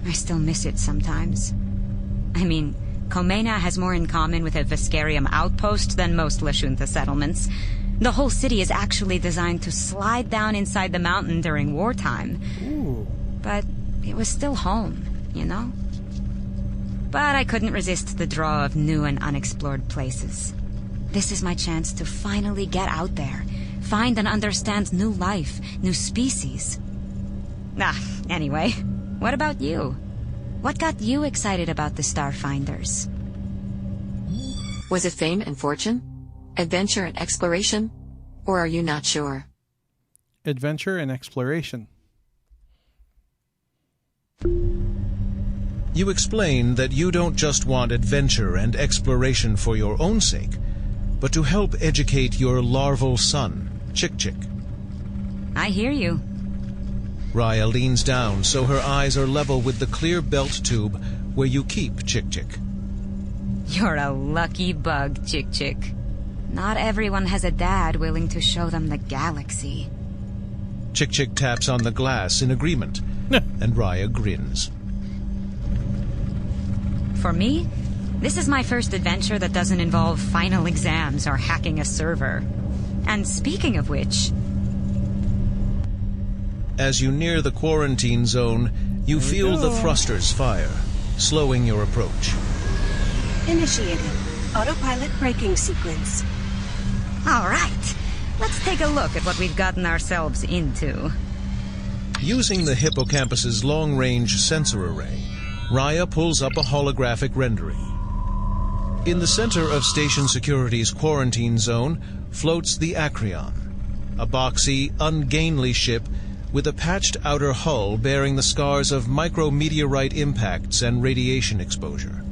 I still miss it sometimes. I mean, Comena has more in common with a Viscarium outpost than most Lashunta settlements. The whole city is actually designed to slide down inside the mountain during wartime. Ooh. But it was still home, you know? But I couldn't resist the draw of new and unexplored places. This is my chance to finally get out there, find and understand new life, new species. Anyway, what about you? What got you excited about the Starfinders? Was it fame and fortune? Adventure and exploration? Or are you not sure? Adventure and exploration. You explain that you don't just want adventure and exploration for your own sake, but to help educate your larval son, Chick-Chick. I hear you. Raya leans down so her eyes are level with the clear belt tube where you keep Chick-Chick. You're a lucky bug, Chick-Chick. Not everyone has a dad willing to show them the galaxy. Chick-Chick taps on the glass in agreement, and Raya grins. For me, this is my first adventure that doesn't involve final exams or hacking a server. And speaking of which... As you near the quarantine zone, you feel the thrusters fire, slowing your approach. Initiated. Autopilot braking sequence. All right. Let's take a look at what we've gotten ourselves into. Using the hippocampus's long-range sensor array, Raya pulls up a holographic rendering. In the center of Station Security's quarantine zone floats the Acreon, a boxy, ungainly ship with a patched outer hull bearing the scars of micrometeorite impacts and radiation exposure.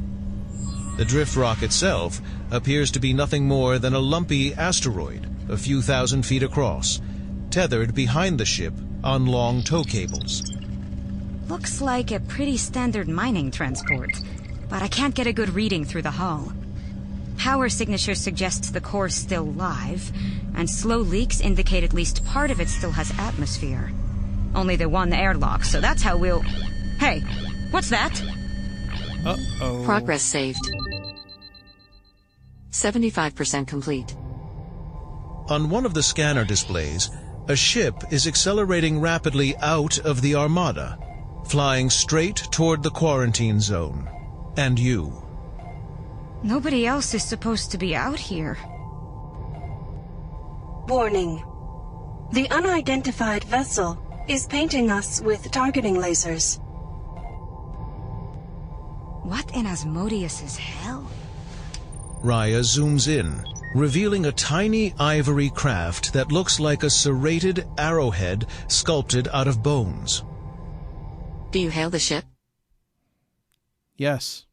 The drift rock itself appears to be nothing more than a lumpy asteroid a few thousand feet across, tethered behind the ship on long tow cables. Looks like a pretty standard mining transport, but I can't get a good reading through the hull. Power signature suggests the core's still live, and slow leaks indicate at least part of it still has atmosphere. Only the one airlock, so that's how we'll... Hey, what's that? Uh-oh. Progress saved. 75% complete. On one of the scanner displays, a ship is accelerating rapidly out of the Armada, flying straight toward the quarantine zone. And you. Nobody else is supposed to be out here. Warning. The unidentified vessel is painting us with targeting lasers. What in Asmodeus's hell? Raya zooms in, revealing a tiny ivory craft that looks like a serrated arrowhead sculpted out of bones. Do you hail the ship? Yes.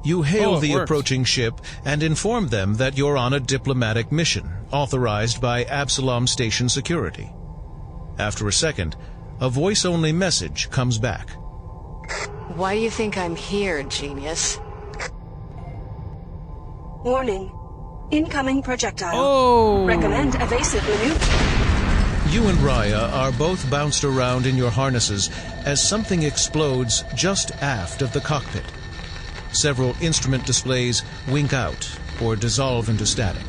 You hail the works. approaching ship and inform them that you're on a diplomatic mission, authorized by Absalom Station Security. After a second, a voice-only message comes back. Why do you think I'm here, genius? Warning. Incoming projectile. Oh! Recommend evasive maneuver. You and Raya are both bounced around in your harnesses as something explodes just aft of the cockpit. Several instrument displays wink out or dissolve into static.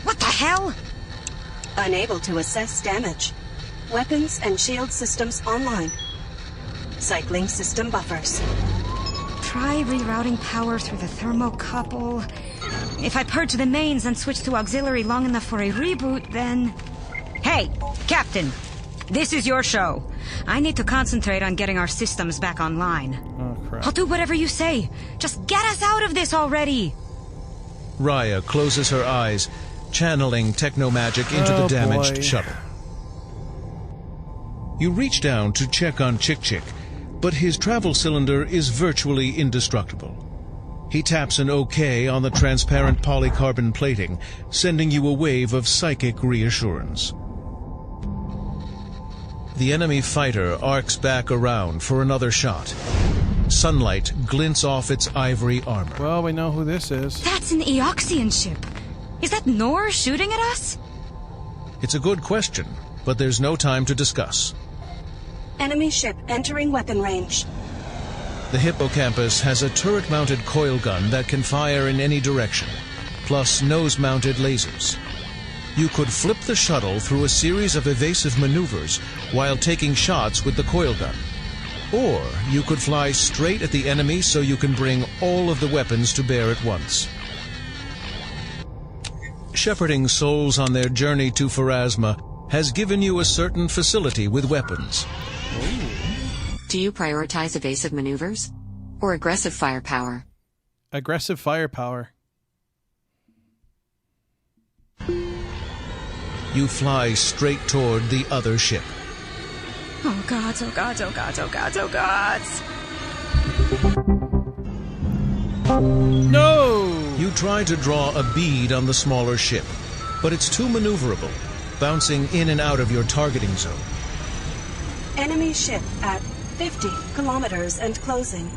What the hell? Unable to assess damage. Weapons and shield systems online. Cycling system buffers. Try rerouting power through the thermocouple. If I purge the mains and switch to auxiliary long enough for a reboot, then... Hey, Captain! This is your show. I need to concentrate on getting our systems back online. Oh, crap. I'll do whatever you say. Just get us out of this already! Raya closes her eyes, channeling technomagic into the damaged shuttle. You reach down to check on Chick-Chick, but his travel cylinder is virtually indestructible. He taps an OK on the transparent polycarbon plating, sending you a wave of psychic reassurance. The enemy fighter arcs back around for another shot. Sunlight glints off its ivory armor. Well, we know who this is. That's an Eoxian ship. Is that Nor shooting at us? It's a good question, but there's no time to discuss. Enemy ship entering weapon range. The hippocampus has a turret-mounted coil gun that can fire in any direction, plus nose-mounted lasers. You could flip the shuttle through a series of evasive maneuvers while taking shots with the coil gun. Or you could fly straight at the enemy so you can bring all of the weapons to bear at once. Shepherding souls on their journey to Pharasma has given you a certain facility with weapons. Do you prioritize evasive maneuvers? Or aggressive firepower? Aggressive firepower. You fly straight toward the other ship. Oh gods, oh gods, oh gods, oh gods, oh gods. No! You try to draw a bead on the smaller ship, but it's too maneuverable, bouncing in and out of your targeting zone. Enemy ship at 50 kilometers and closing.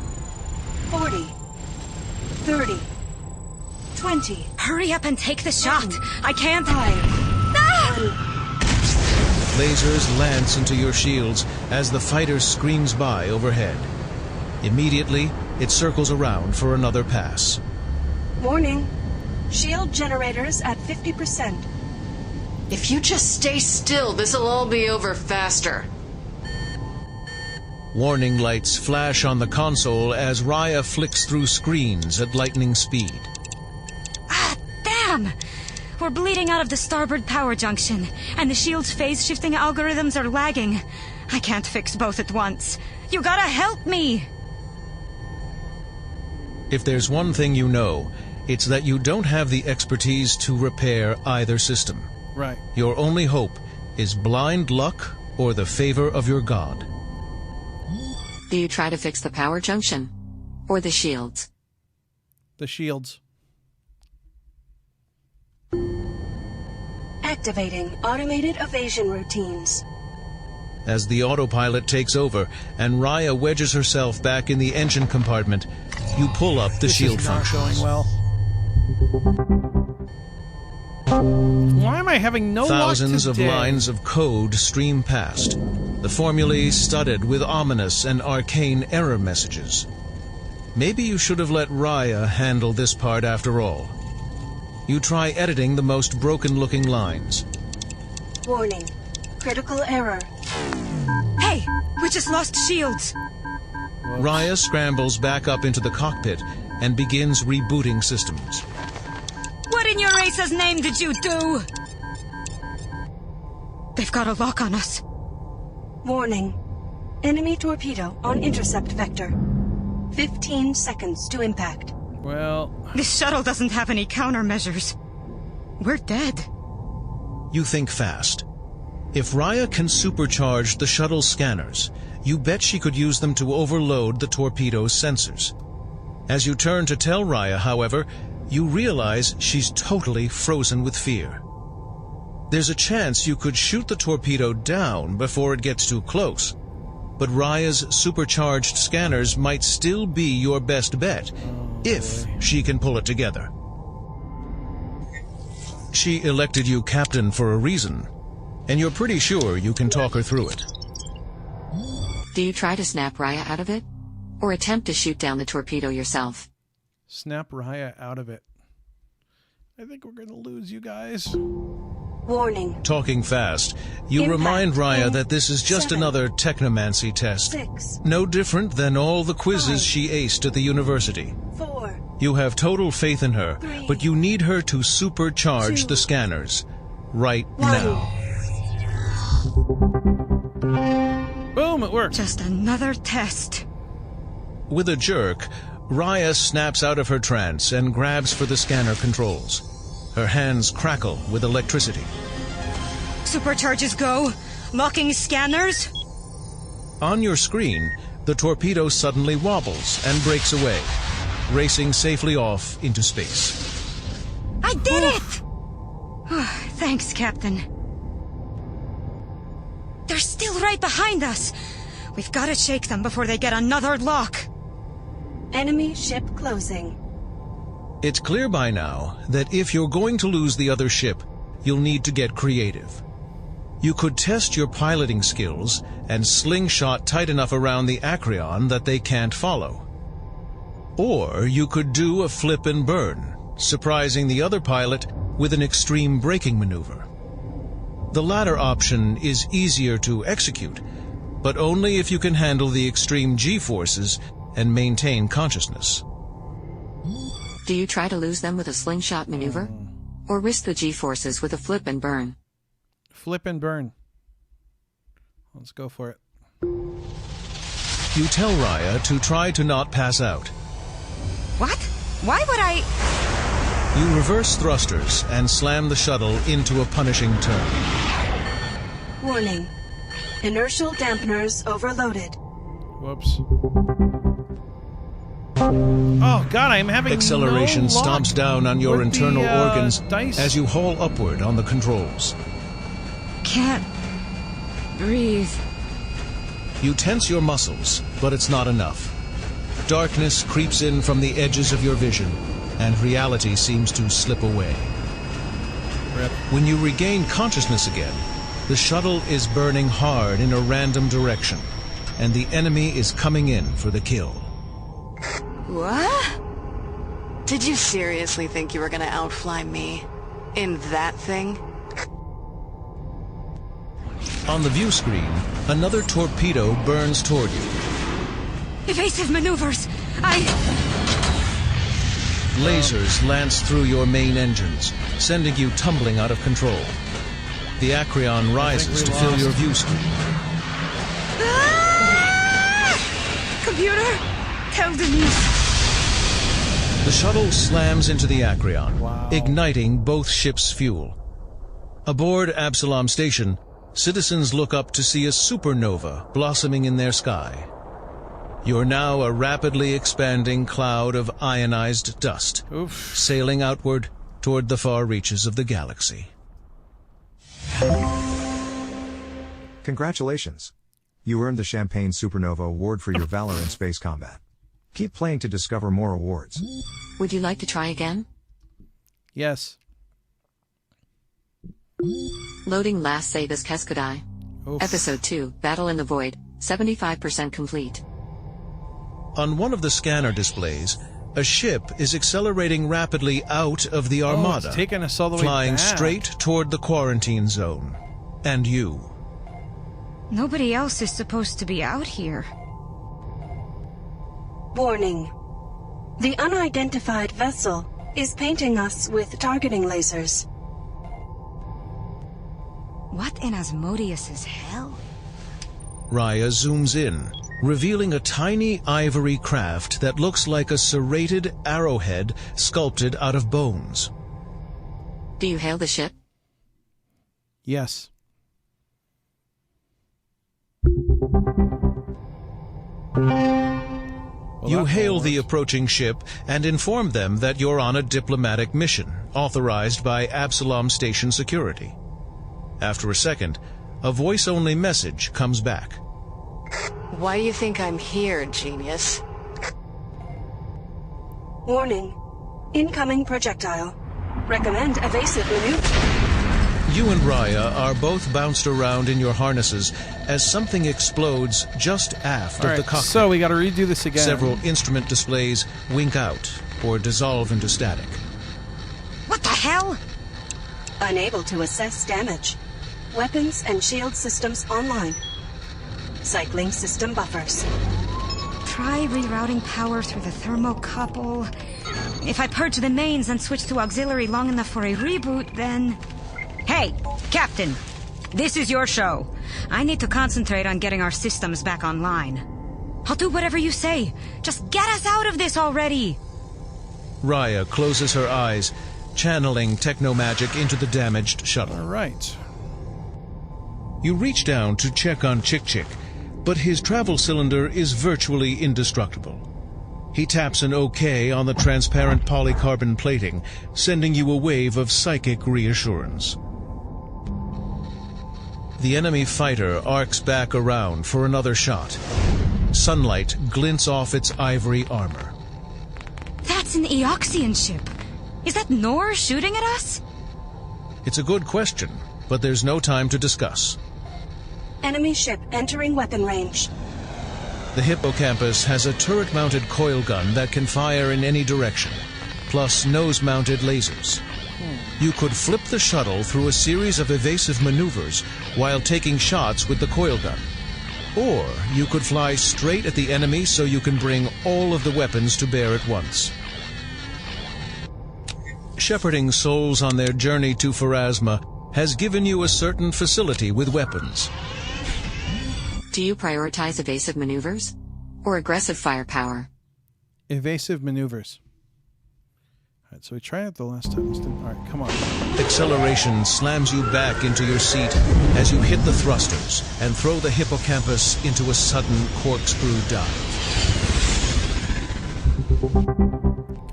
40. 30. 20. Hurry up and take the shot. I can't... 5. Lasers lance into your shields as the fighter screams by overhead. Immediately, it circles around for another pass. Warning. Shield generators at 50%. If you just stay still, this'll all be over faster. Warning lights flash on the console as Raya flicks through screens at lightning speed. Ah, damn! We're bleeding out of the starboard power junction, and the shield's phase-shifting algorithms are lagging. I can't fix both at once. You gotta help me! If there's one thing you know, it's that you don't have the expertise to repair either system. Right. Your only hope is blind luck or the favor of your god. Do you try to fix the power junction? Or the shields? The shields. Activating automated evasion routines. As the autopilot takes over and Raya wedges herself back in the engine compartment, you pull up the shield functions. This is not going well. Why am I having no luck Thousands today? of lines of code stream past, the formulae studded with ominous and arcane error messages. Maybe you should have let Raya handle this part after all. You try editing the most broken-looking lines. Warning. Critical error. Hey! We just lost shields! Raya scrambles back up into the cockpit and begins rebooting systems. What in your race's name did you do? They've got a lock on us. Warning. Enemy torpedo on intercept vector. 15 seconds to impact. Well... This shuttle doesn't have any countermeasures. We're dead. You think fast. If Raya can supercharge the shuttle's scanners, you bet she could use them to overload the torpedo's sensors. As you turn to tell Raya, however, you realize she's totally frozen with fear. There's a chance you could shoot the torpedo down before it gets too close, but Raya's supercharged scanners might still be your best bet, if she can pull it together. She elected you captain for a reason, and you're pretty sure you can talk her through it. Do you try to snap Raya out of it? Or attempt to shoot down the torpedo yourself? Snap Raya out of it. I think we're going to lose you guys. Warning. Talking fast, you remind Raya that this is just another technomancy test. 6. No different than all the quizzes she aced at the university. 4. You have total faith in her, 3, but you need her to supercharge 2, the scanners. Right 1. now. Boom, it worked. Just another test. With a jerk, Raya snaps out of her trance and grabs for the scanner controls. Her hands crackle with electricity. Supercharges go. Locking scanners. On your screen, the torpedo suddenly wobbles and breaks away, racing safely off into space. I did it! Thanks, Captain. They're still right behind us. We've got to shake them before they get another lock. Enemy ship closing. It's clear by now that if you're going to lose the other ship, you'll need to get creative. You could test your piloting skills and slingshot tight enough around the Acreon that they can't follow. Or you could do a flip and burn, surprising the other pilot with an extreme braking maneuver. The latter option is easier to execute, but only if you can handle the extreme G-forces and maintain consciousness. Do you try to lose them with a slingshot maneuver? Or risk the G-forces with a flip and burn? Flip and burn. Let's go for it. You tell Raya to try to not pass out. What? Why would I... You reverse thrusters and slam the shuttle into a punishing turn. Warning. Inertial dampeners overloaded. Whoops. Oh God, I'm having Acceleration no luck stomps down on your with internal the, organs dice. as you haul upward on the controls. Can't breathe. You tense your muscles, but it's not enough. Darkness creeps in from the edges of your vision, and reality seems to slip away. Rip. When you regain consciousness again, the shuttle is burning hard in a random direction, and the enemy is coming in for the kill. What? Did you seriously think you were gonna outfly me? In that thing? On the view screen, another torpedo burns toward you. Evasive maneuvers! Lasers lance through your main engines, sending you tumbling out of control. The Acreon rises to fill your view screen. Computer, tell Denise. The shuttle slams into the Acreon, igniting both ships' fuel. Aboard Absalom Station, citizens look up to see a supernova blossoming in their sky. You're now a rapidly expanding cloud of ionized dust, sailing outward toward the far reaches of the galaxy. Congratulations. You earned the Champagne Supernova Award for your valor in space combat. Keep playing to discover more awards. Would you like to try again? Yes. Loading last save as Keskudai. Episode 2, Battle in the Void, 75% complete. On one of the scanner displays, a ship is accelerating rapidly out of the Armada, it's taking us all the way flying back. straight toward the quarantine zone. And you. Nobody else is supposed to be out here. Warning. The unidentified vessel is painting us with targeting lasers. What in Asmodeus's hell? Raya zooms in, revealing a tiny ivory craft that looks like a serrated arrowhead sculpted out of bones. Do you hail the ship? Yes. You hail the approaching ship and inform them that you're on a diplomatic mission, authorized by Absalom Station Security. After a second, a voice-only message comes back. Why do you think I'm here, genius? Warning. Incoming projectile. Recommend evasive maneuver. You and Raya are both bounced around in your harnesses as something explodes just aft of the cockpit. So we got to redo this again. Several instrument displays wink out or dissolve into static. What the hell? Unable to assess damage. Weapons and shield systems online. Cycling system buffers. Try rerouting power through the thermocouple. If I purge the mains and switch to auxiliary long enough for a reboot, then... Hey, Captain! This is your show. I need to concentrate on getting our systems back online. I'll do whatever you say. Just get us out of this already! Raya closes her eyes, channeling technomagic into the damaged shuttle. All right. You reach down to check on Chick-Chick, but his travel cylinder is virtually indestructible. He taps an OK on the transparent polycarbon plating, sending you a wave of psychic reassurance. The enemy fighter arcs back around for another shot. Sunlight glints off its ivory armor. That's an Eoxian ship. Is that Nor shooting at us? It's a good question, but there's no time to discuss. Enemy ship entering weapon range. The hippocampus has a turret-mounted coil gun that can fire in any direction, plus nose-mounted lasers. You could flip the shuttle through a series of evasive maneuvers while taking shots with the coil gun. Or you could fly straight at the enemy so you can bring all of the weapons to bear at once. Shepherding souls on their journey to Pharasma has given you a certain facility with weapons. Do you prioritize evasive maneuvers? Or aggressive firepower? Evasive maneuvers. All right, so we tried it the last time. All right, come on. Acceleration slams you back into your seat as you hit the thrusters and throw the hippocampus into a sudden corkscrew dive.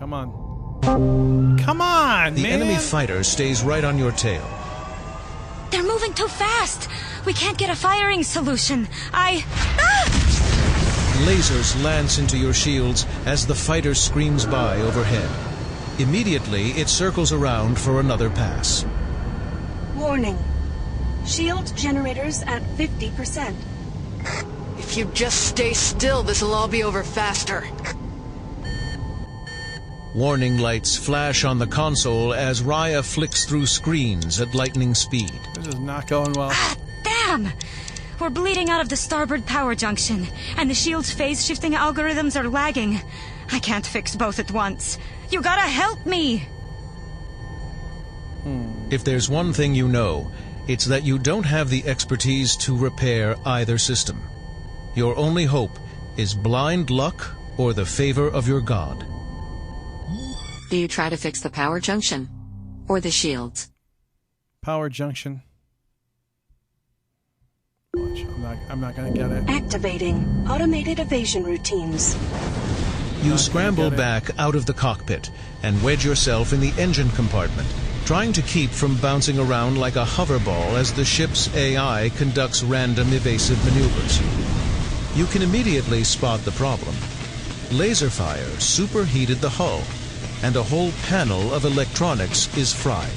Come on. Come on, The man! enemy fighter stays right on your tail. They're moving too fast! We can't get a firing solution. Lasers lance into your shields as the fighter screams by overhead. Immediately, it circles around for another pass. Warning. Shield generators at 50%. If you just stay still, this'll all be over faster. Warning lights flash on the console as Raya flicks through screens at lightning speed. This is not going well. Damn! We're bleeding out of the starboard power junction, and the shield's phase-shifting algorithms are lagging. I can't fix both at once. You gotta help me! If there's one thing you know, it's that you don't have the expertise to repair either system. Your only hope is blind luck or the favor of your god. Do you try to fix the power junction? Or the shields? Power junction. Watch, I'm not gonna get it. Activating automated evasion routines. You scramble back out of the cockpit and wedge yourself in the engine compartment, trying to keep from bouncing around like a hoverball as the ship's AI conducts random evasive maneuvers. You can immediately spot the problem. Laser fire superheated the hull, and a whole panel of electronics is fried.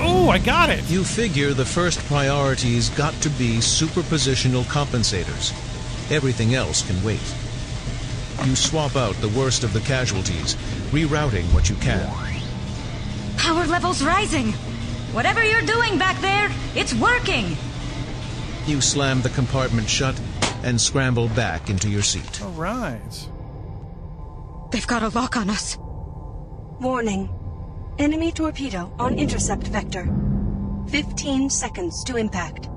Oh, I got it! You figure the first priority's got to be superpositional compensators. Everything else can wait. You swap out the worst of the casualties, rerouting what you can. Power level's rising! Whatever you're doing back there, it's working! You slam the compartment shut and scramble back into your seat. All right. They've got a lock on us. Warning. Enemy torpedo on intercept vector. 15 seconds to impact.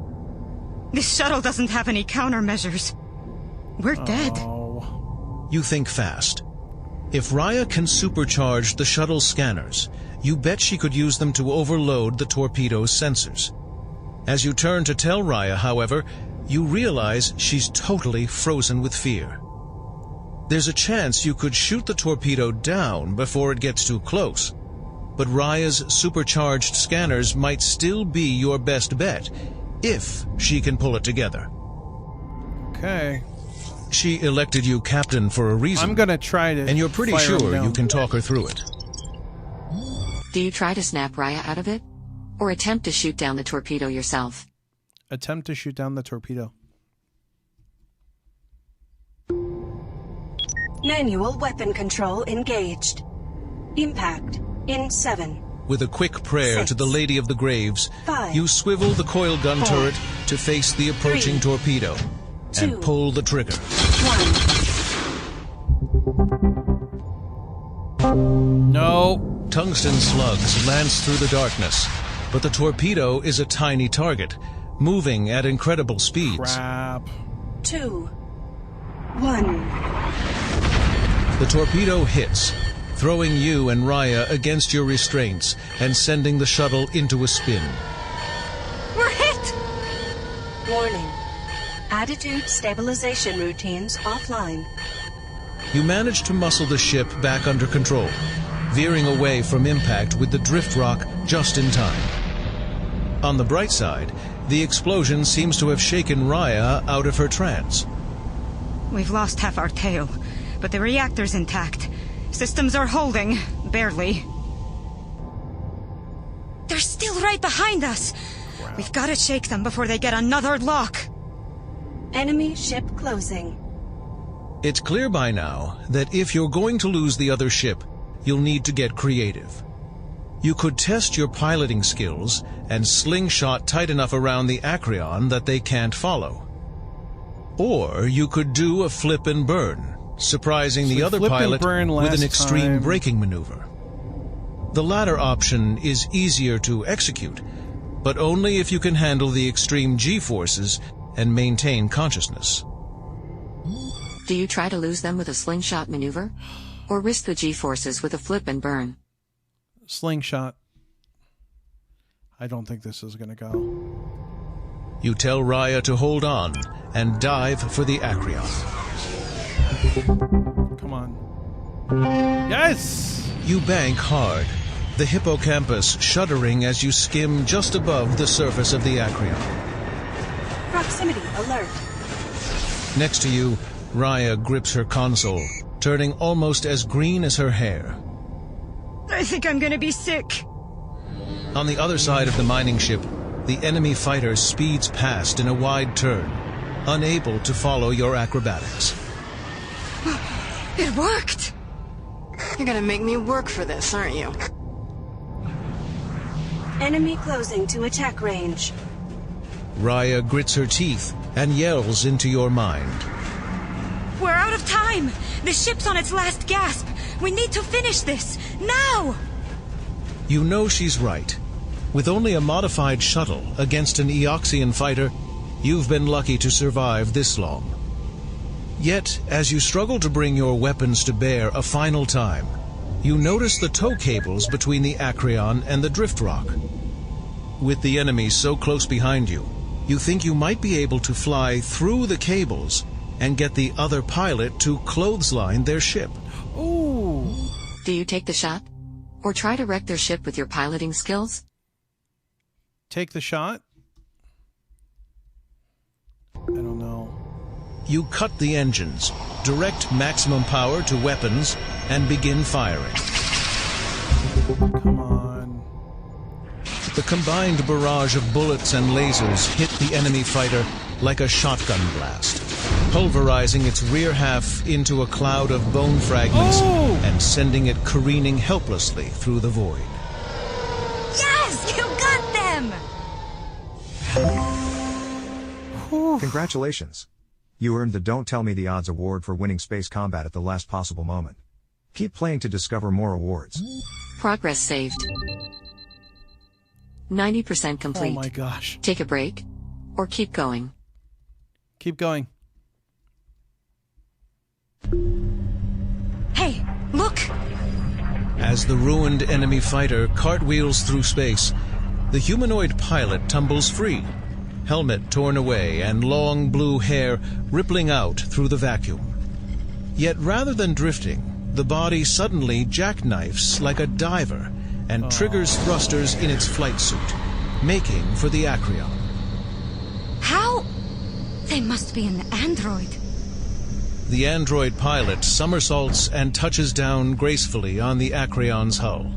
This shuttle doesn't have any countermeasures. We're dead. You think fast. If Raya can supercharge the shuttle's scanners, you bet she could use them to overload the torpedo's sensors. As you turn to tell Raya, however, you realize she's totally frozen with fear. There's a chance you could shoot the torpedo down before it gets too close, but Raya's supercharged scanners might still be your best bet, if she can pull it together. Okay. She elected you captain for a reason. I'm gonna try to. And you're pretty sure you can talk her through it. Do you try to snap Raya out of it? Or attempt to shoot down the torpedo yourself? Attempt to shoot down the torpedo. Manual weapon control engaged. Impact in 7. With a quick prayer 6, to the Lady of the Graves, 5, you swivel the coil gun 4, turret to face the approaching 3, torpedo 2, and pull the trigger. 1. No. Tungsten slugs lance through the darkness, but the torpedo is a tiny target, moving at incredible speeds. Crap. 2, 1. The torpedo hits, throwing you and Raya against your restraints and sending the shuttle into a spin. We're hit! Warning. Attitude stabilization routines offline. You manage to muscle the ship back under control, veering away from impact with the drift rock just in time. On the bright side, the explosion seems to have shaken Raya out of her trance. We've lost half our tail, but the reactor's intact. Systems are holding, barely. They're still right behind us! Wow. We've got to shake them before they get another lock! Enemy ship closing. It's clear by now that if you're going to lose the other ship, you'll need to get creative. You could test your piloting skills and slingshot tight enough around the Acreon that they can't follow. Or you could do a flip and burn, surprising the other pilot with an extreme braking maneuver. The latter option is easier to execute, but only if you can handle the extreme G-forces and maintain consciousness. Do you try to lose them with a slingshot maneuver? Or risk the G-forces with a flip and burn? Slingshot. I don't think this is gonna go. You tell Raya to hold on and dive for the Acreon. Come on. Yes! You bank hard, the hippocampus shuddering as you skim just above the surface of the Acreon. Proximity alert. Next to you, Raya grips her console, turning almost as green as her hair. I think I'm gonna be sick. On the other side of the mining ship, the enemy fighter speeds past in a wide turn, unable to follow your acrobatics. It worked! You're gonna make me work for this, aren't you? Enemy closing to attack range. Raya grits her teeth and yells into your mind. We're out of time! The ship's on its last gasp! We need to finish this! Now! You know she's right. With only a modified shuttle against an Eoxian fighter, you've been lucky to survive this long. Yet, as you struggle to bring your weapons to bear a final time, you notice the tow cables between the Acreon and the drift rock. With the enemy so close behind you, you think you might be able to fly through the cables and get the other pilot to clothesline their ship. Ooh. Do you take the shot? Or try to wreck their ship with your piloting skills? Take the shot? I don't know. You cut the engines, direct maximum power to weapons, and begin firing. Come on. The combined barrage of bullets and lasers hit the enemy fighter like a shotgun blast, pulverizing its rear half into a cloud of bone fragments and sending it careening helplessly through the void. Yes! You got them! Congratulations. You earned the Don't Tell Me the Odds award for winning space combat at the last possible moment. Keep playing to discover more awards. Progress saved. 90% complete. Oh my gosh. Take a break, or keep going. Keep going. Hey, look! As the ruined enemy fighter cartwheels through space, the humanoid pilot tumbles free, helmet torn away and long blue hair rippling out through the vacuum. Yet rather than drifting, the body suddenly jackknifes like a diver and triggers thrusters in its flight suit, making for the Acreon. How? They must be an android. The android pilot somersaults and touches down gracefully on the Acreon's hull.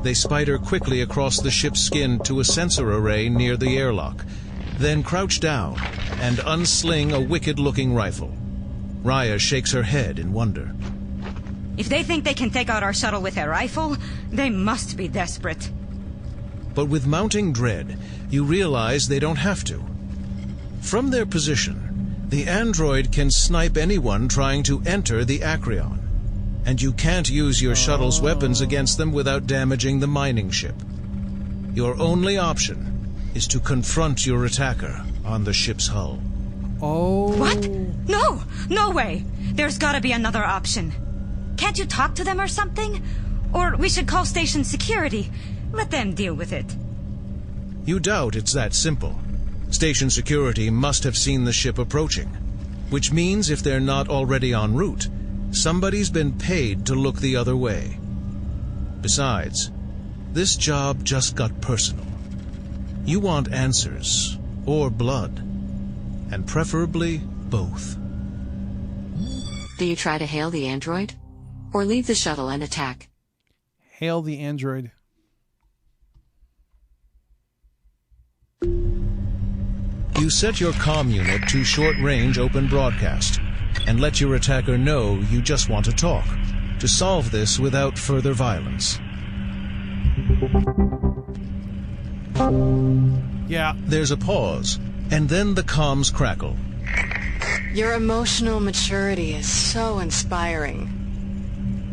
They spider quickly across the ship's skin to a sensor array near the airlock, then crouch down and unsling a wicked-looking rifle. Raya shakes her head in wonder. If they think they can take out our shuttle with a rifle, they must be desperate. But with mounting dread, you realize they don't have to. From their position, the android can snipe anyone trying to enter the Acreon, and you can't use your shuttle's weapons against them without damaging the mining ship. Your only option is to confront your attacker on the ship's hull. Oh. What? No! No way! There's gotta be another option. Can't you talk to them or something? Or we should call station security. Let them deal with it. You doubt it's that simple. Station security must have seen the ship approaching, which means if they're not already en route, somebody's been paid to look the other way. Besides, this job just got personal. You want answers, or blood, and preferably both. Do you try to hail the android? Or leave the shuttle and attack? Hail the android. You set your comm unit to short-range open broadcast, and let your attacker know you just want to talk, to solve this without further violence. Yeah. There's a pause, and then the comms crackle. Your emotional maturity is so inspiring.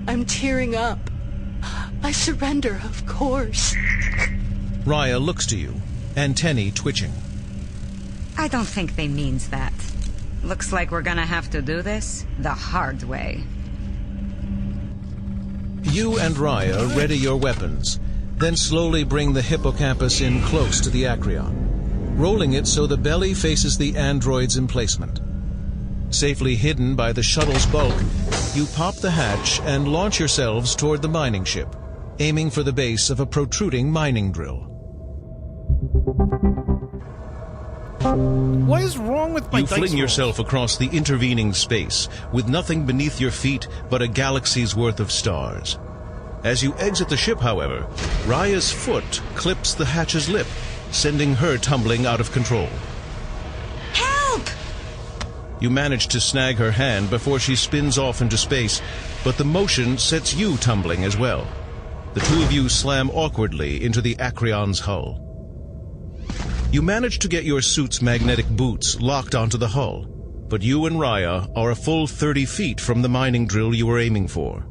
I'm tearing up. I surrender, of course. Raya looks to you, antennae twitching. I don't think they means that. Looks like we're gonna have to do this the hard way. You and Raya ready your weapons, then slowly bring the hippocampus in close to the Acreon, rolling it so the belly faces the android's emplacement. Safely hidden by the shuttle's bulk, you pop the hatch and launch yourselves toward the mining ship, aiming for the base of a protruding mining drill. What is wrong with my You dice fling rolls? yourself across the intervening space, with nothing beneath your feet but a galaxy's worth of stars. As you exit the ship, however, Raya's foot clips the hatch's lip, sending her tumbling out of control. Help! You manage to snag her hand before she spins off into space, but the motion sets you tumbling as well. The two of you slam awkwardly into the Acreon's hull. You manage to get your suit's magnetic boots locked onto the hull, but you and Raya are a full 30 feet from the mining drill you were aiming for.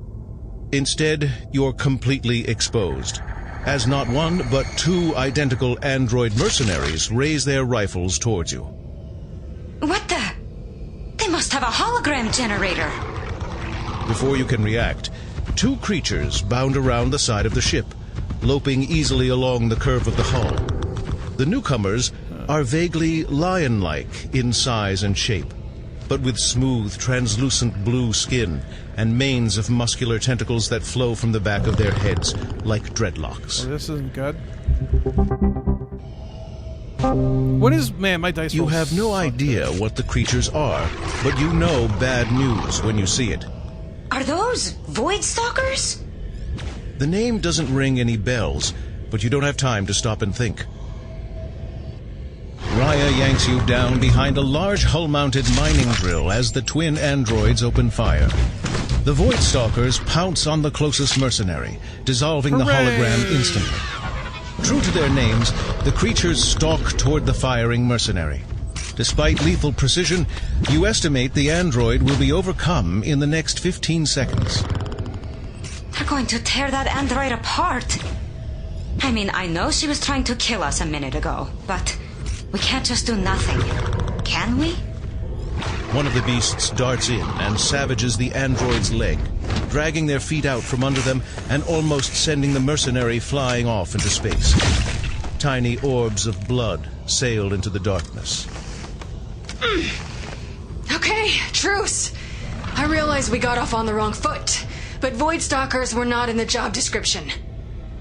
Instead, you're completely exposed, as not one but two identical android mercenaries raise their rifles towards you. What the? They must have a hologram generator. Before you can react, two creatures bound around the side of the ship, loping easily along the curve of the hull. The newcomers are vaguely lion-like in size and shape, but with smooth, translucent blue skin and manes of muscular tentacles that flow from the back of their heads like dreadlocks. Oh, this isn't good. What is... Man, my dice You rolls have no idea what the creatures are, but you know bad news when you see it. Are those Void Stalkers? The name doesn't ring any bells, but you don't have time to stop and think. Raya yanks you down behind a large hull-mounted mining drill as the twin androids open fire. The Void Stalkers pounce on the closest mercenary, dissolving the hologram instantly. True to their names, the creatures stalk toward the firing mercenary. Despite lethal precision, you estimate the android will be overcome in the next 15 seconds. They're going to tear that android apart. I mean, I know she was trying to kill us a minute ago, but we can't just do nothing, can we? One of the beasts darts in and savages the android's leg, dragging their feet out from under them and almost sending the mercenary flying off into space. Tiny orbs of blood sail into the darkness. Okay, truce. I realize we got off on the wrong foot, but Void Stalkers were not in the job description.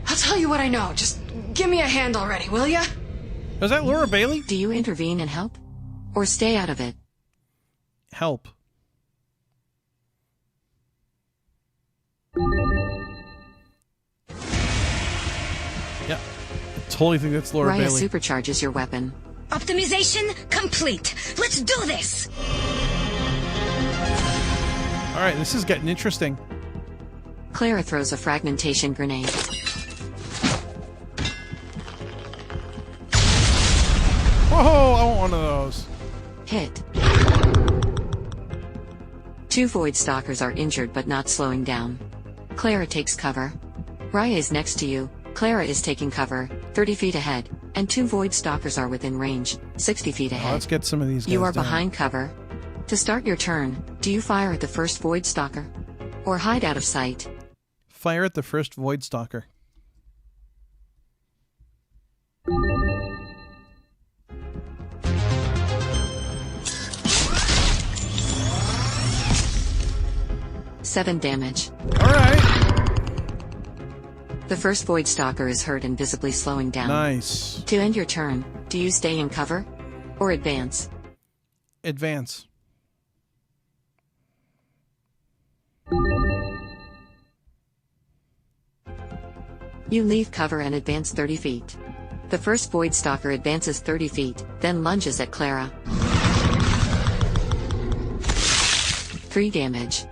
I'll tell you what I know. Just give me a hand already, will ya? Was that Laura Bailey? Do you intervene and help? Or stay out of it? Help. Yeah. I totally think that's Laura Raya Bailey. supercharges your weapon. Optimization complete. Let's do this. All right, this is getting interesting. Clara throws a fragmentation grenade. Whoa, I want one of those. Hit. Two Void Stalkers are injured but not slowing down. Clara takes cover. Raya is next to you. Clara is taking cover, 30 feet ahead, and two Void Stalkers are within range, 60 feet ahead. Let's get some of these guys You are down. behind cover. To start your turn, do you fire at the first Void Stalker? Or hide out of sight? Fire at the first Void Stalker. Seven damage. All right. The first Void Stalker is hurt and visibly slowing down. Nice. To end your turn, do you stay in cover? Or advance? Advance. You leave cover and advance 30 feet. The first Void Stalker advances 30 feet, then lunges at Clara. 3 damage.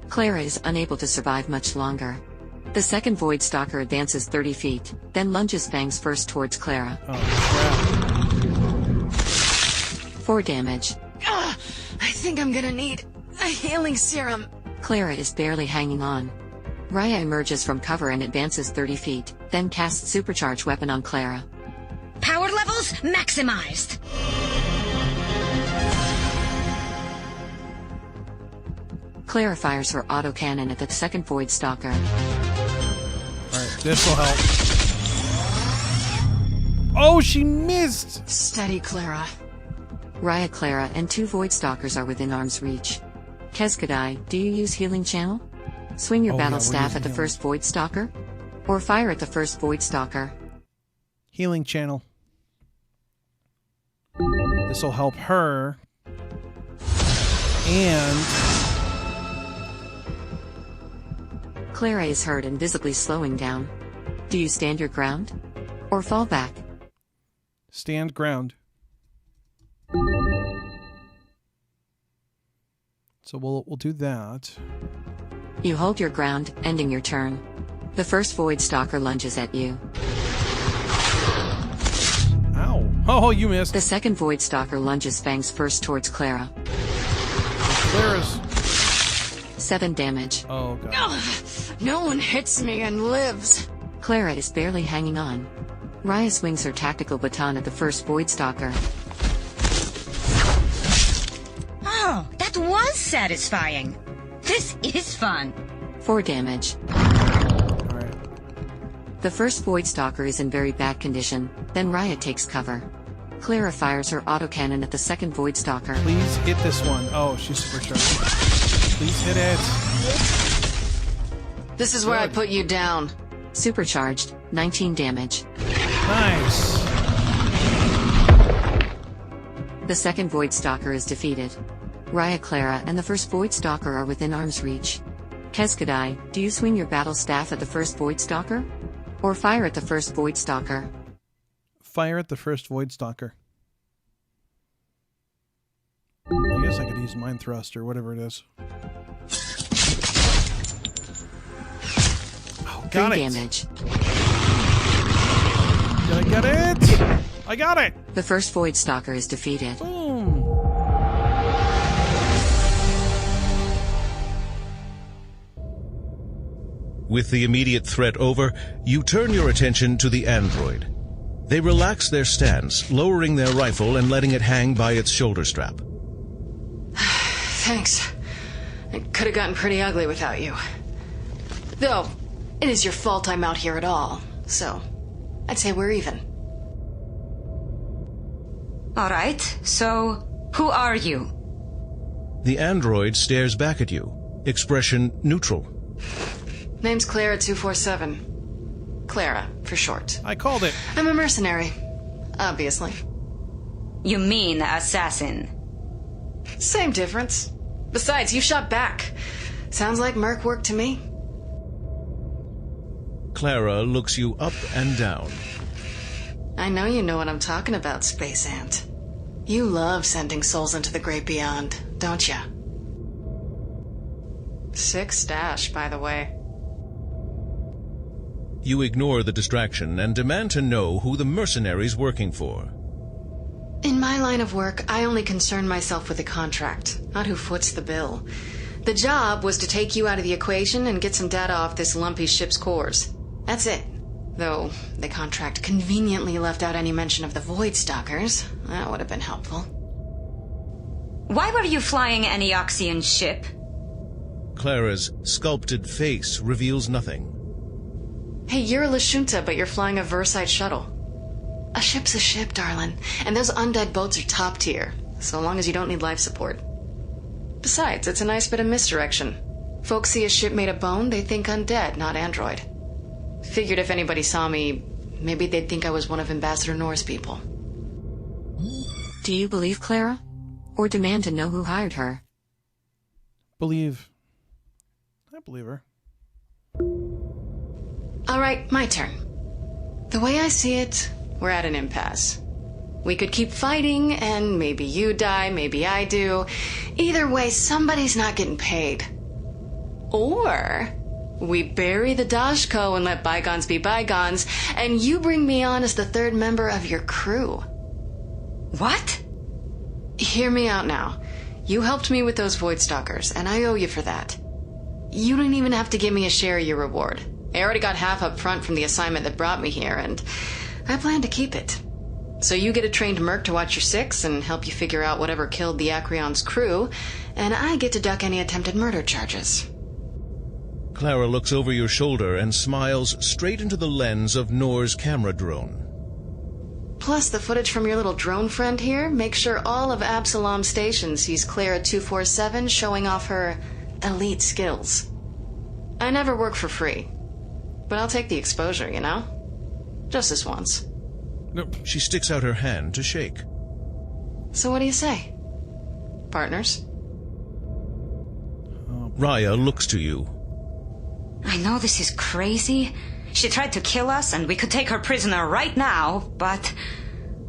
Clara is unable to survive much longer. The second Void Stalker advances 30 feet, then lunges fangs first towards Clara. Oh, crap. 4 damage. I think I'm gonna need a healing serum. Clara is barely hanging on. Raya emerges from cover and advances 30 feet, then casts Supercharge Weapon on Clara. Power levels maximized. Clara fires her autocannon at the second Void Stalker. Alright, this will help. Oh, she missed! Steady, Clara. Raya, Clara, and 2 Void Stalkers are within arm's reach. Keskadai, do you use Healing Channel? Swing your battle staff at the first Void Stalker? Or fire at the first Void Stalker? Healing Channel. This will help her. And Clara is hurt and visibly slowing down. Do you stand your ground? Or fall back? stand ground. So we'll do that. You hold your ground, ending your turn. The first Void Stalker lunges at you. Ow. Oh, you missed. The second Void Stalker lunges fangs first towards Clara. Clara's 7 damage. Oh, God. Ugh, no one hits me and lives. Clara is barely hanging on. Raya swings her tactical baton at the first Void Stalker. Oh, that was satisfying. This is fun. 4 damage. Alright. The first Void Stalker is in very bad condition, then Raya takes cover. Clara fires her autocannon at the second Void Stalker. Please hit this one. Oh, she's supercharged. Please hit it. This is where I put you down. Supercharged, 19 damage. Nice. The second Void Stalker is defeated. Raya, Clara, and the first Void Stalker are within arm's reach. Keskadai, do you swing your battle staff at the first Void Stalker? Or fire at the first Void Stalker? Fire at the first Void Stalker. I guess I could use Mind Thrust or whatever it is. Oh, got 3 it. damage. Did I get it? I got it! The first Void Stalker is defeated. Boom. With the immediate threat over, you turn your attention to the android. They relax their stance, lowering their rifle and letting it hang by its shoulder strap. Thanks. It could have gotten pretty ugly without you. Though, it is your fault I'm out here at all, so I'd say we're even. All right, so who are you? The android stares back at you, expression neutral. Name's Clara 247. Clara, for short. I called it. I'm a mercenary, obviously. You mean assassin? Same difference. Besides, you shot back. Sounds like merc work to me. Clara looks you up and down. I know you know what I'm talking about, Space Ant. You love sending souls into the great beyond, don't ya? Sick stash, by the way. You ignore the distraction and demand to know who the mercenary's working for. In my line of work, I only concern myself with the contract, not who foots the bill. The job was to take you out of the equation and get some data off this lumpy ship's cores. That's it. Though the contract conveniently left out any mention of the Void Stalkers. That would have been helpful. Why were you flying an Eoxian ship? Clara's sculpted face reveals nothing. Hey, you're a Lashunta, but you're flying a Versite shuttle. A ship's a ship, darling, and those undead boats are top tier, so long as you don't need life support. Besides, it's a nice bit of misdirection. Folks see a ship made of bone, they think undead, not android. Figured if anybody saw me, maybe they'd think I was one of Ambassador Nor's people. Do you believe Clara? Or demand to know who hired her? Believe. I believe her. Alright, my turn. The way I see it, we're at an impasse. We could keep fighting, and maybe you die, maybe I do. Either way, somebody's not getting paid. Or we bury the Dashko and let bygones be bygones, and you bring me on as the third member of your crew. What? Hear me out now. You helped me with those Void Stalkers, and I owe you for that. You don't even have to give me a share of your reward. I already got half up front from the assignment that brought me here, and I plan to keep it. So you get a trained merc to watch your six and help you figure out whatever killed the Acreon's crew, and I get to duck any attempted murder charges. Clara looks over your shoulder and smiles straight into the lens of Nor's camera drone. Plus, the footage from your little drone friend here makes sure all of Absalom Station sees Clara 247 showing off her elite skills. I never work for free, but I'll take the exposure, you know? Just this once. Nope. She sticks out her hand to shake. So what do you say? Partners? Raya looks to you. I know this is crazy. She tried to kill us and we could take her prisoner right now, but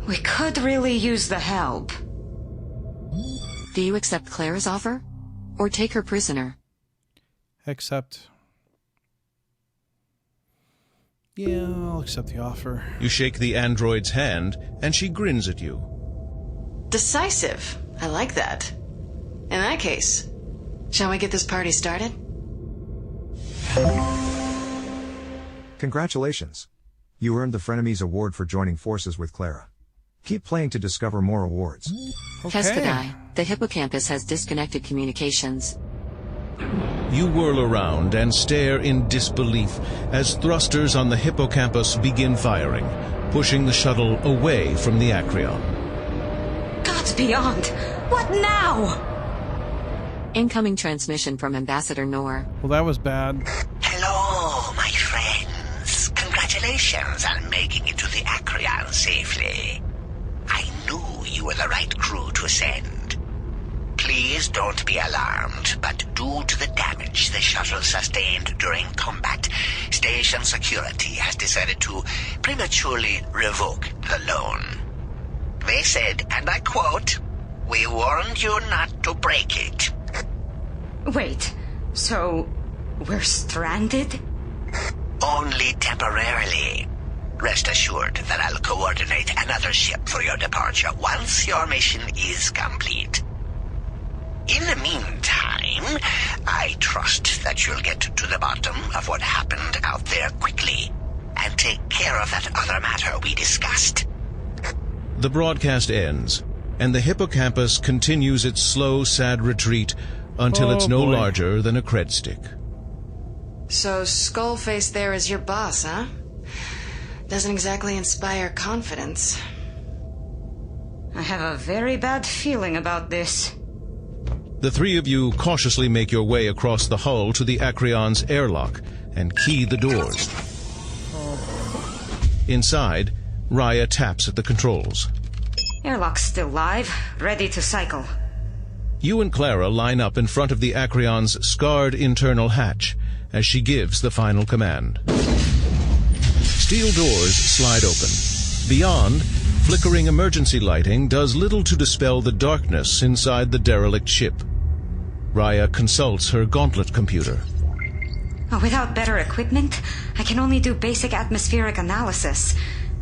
we could really use the help. Do you accept Clara's offer? or take her prisoner. Accept. Yeah, I'll accept the offer. You shake the android's hand, and she grins at you. Decisive. I like that. In that case, shall we get this party started? Congratulations. You earned the Frenemies Award for joining forces with Clara. Keep playing to discover more awards. Okay. Hespedi, the hippocampus has disconnected communications. You whirl around and stare in disbelief as thrusters on the hippocampus begin firing, pushing the shuttle away from the Acreon. Gods beyond! What now? Incoming transmission from Ambassador Noor. Well, that was bad. Hello, my friends. Congratulations on making it to the Acreon safely. I knew you were the right crew to send. Please don't be alarmed, but due to the damage the shuttle sustained during combat, station security has decided to prematurely revoke the loan. They said, and I quote, "We warned you not to break it." Wait, so we're stranded? Only temporarily. Rest assured that I'll coordinate another ship for your departure once your mission is complete. In the meantime, I trust that you'll get to the bottom of what happened out there quickly and take care of that other matter we discussed. The broadcast ends, and the hippocampus continues its slow, sad retreat until it's no larger than a cred stick. So Skullface there is your boss, huh? Doesn't exactly inspire confidence. I have a very bad feeling about this. The three of you cautiously make your way across the hull to the Acreon's airlock and key the doors. Inside, Raya taps at the controls. Airlock's still live, ready to cycle. You and Clara line up in front of the Acreon's scarred internal hatch as she gives the final command. Steel doors slide open. Beyond, flickering emergency lighting does little to dispel the darkness inside the derelict ship. Raya consults her gauntlet computer. Without better equipment, I can only do basic atmospheric analysis.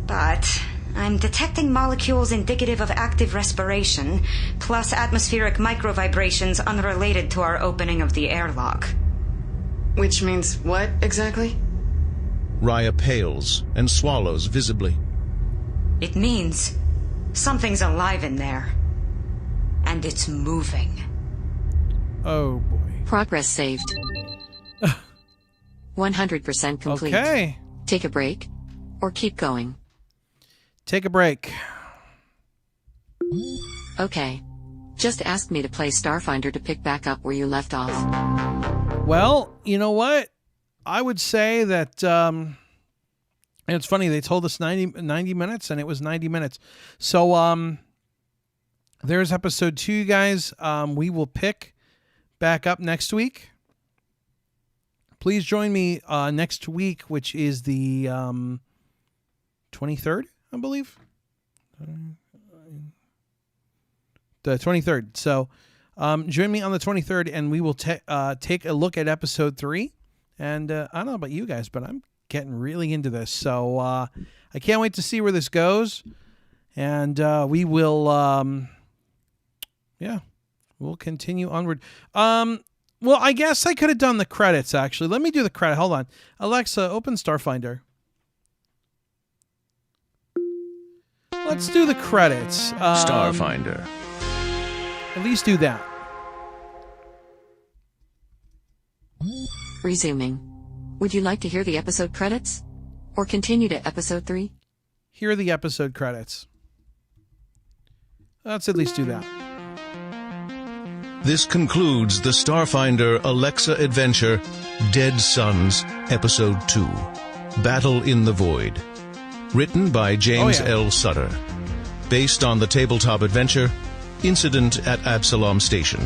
But I'm detecting molecules indicative of active respiration, plus atmospheric microvibrations unrelated to our opening of the airlock. Which means what, exactly? Raya pales and swallows visibly. It means something's alive in there. And it's moving. Oh, boy. Progress saved. 100% complete. Okay. Take a break, or keep going. Take a break. Okay. Just ask me to play Starfinder to pick back up where you left off. Well, you know what? I would say that, and it's funny, they told us 90 minutes, and it was 90 minutes. So, there's episode 2, guys. We will pick back up next week. Please join me next week, which is the 23rd, I believe. The 23rd. So join me on the 23rd, and we will take a look at episode 3. And I don't know about you guys, but I'm getting really into this. So I can't wait to see where this goes. And we will, we'll continue onward. Well, I guess I could have done the credits, actually. Let me do the credit. Hold on. Alexa, open Starfinder. Let's do the credits. Starfinder. At least do that. Resuming. Would you like to hear the episode credits? Or continue to episode 3? Hear the episode credits. Let's at least do that. This concludes the Starfinder Alexa adventure, Dead Sons, Episode 2, Battle in the Void. Written by James L. Sutter. Based on the tabletop adventure, Incident at Absalom Station,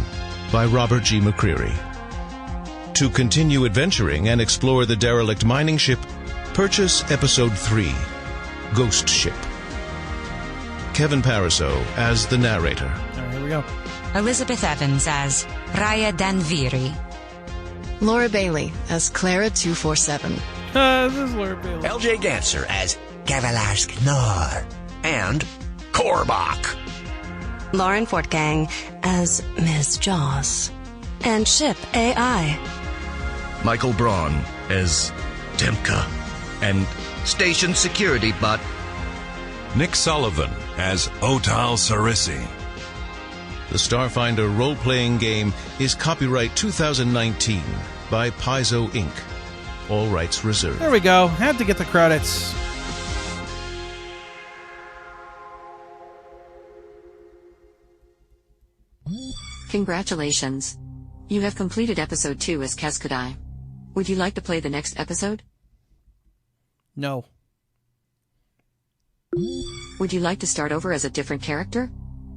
by Robert G. McCreary. To continue adventuring and explore the derelict mining ship, purchase Episode 3, Ghost Ship. Kevin Pariseau as the narrator. All right, here we go. Elizabeth Evans as Raya Danviri. Laura Bailey as Clara 247. This is Laura Bailey. LJ Ganser as Gavalarsk Nor and Korbach. Lauren Fortgang as Ms. Joss. And Ship AI. Michael Braun as Demka. And Station Security Bot. Nick Sullivan as Otal Sarisi. The Starfinder role-playing game is copyright 2019 by Paizo Inc. All rights reserved. There we go. Had to get the credits. Congratulations. You have completed episode 2 as Keskadai. Would you like to play the next episode? No. Would you like to start over as a different character?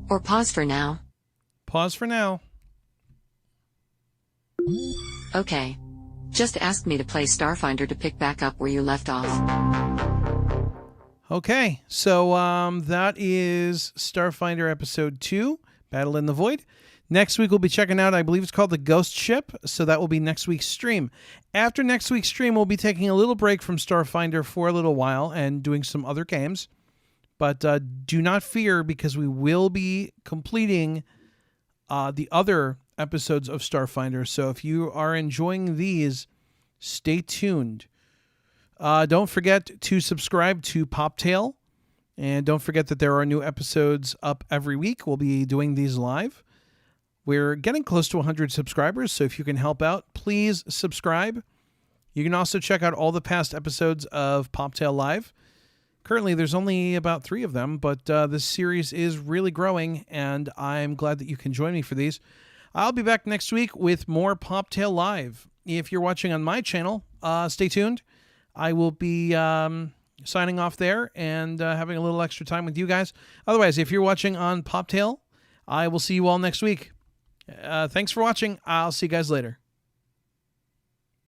Or pause for now? Pause for now. Okay. Just ask me to play Starfinder to pick back up where you left off. Okay, so that is Starfinder episode 2, Battle in the Void. Next week we'll be checking out, I believe it's called the Ghost Ship, so that will be next week's stream. After next week's stream, we'll be taking a little break from Starfinder for a little while and doing some other games. But do not fear, because we will be completing the other episodes of Starfinder. So if you are enjoying these, stay tuned. Don't forget to subscribe to Poptale. And don't forget that there are new episodes up every week. We'll be doing these live. We're getting close to 100 subscribers, so if you can help out, please subscribe. You can also check out all the past episodes of Poptale Live. Currently, there's only about 3 of them, but this series is really growing, and I'm glad that you can join me for these. I'll be back next week with more Poptale Live. If you're watching on my channel, stay tuned. I will be signing off there and having a little extra time with you guys. Otherwise, if you're watching on Poptale, I will see you all next week. Thanks for watching. I'll see you guys later.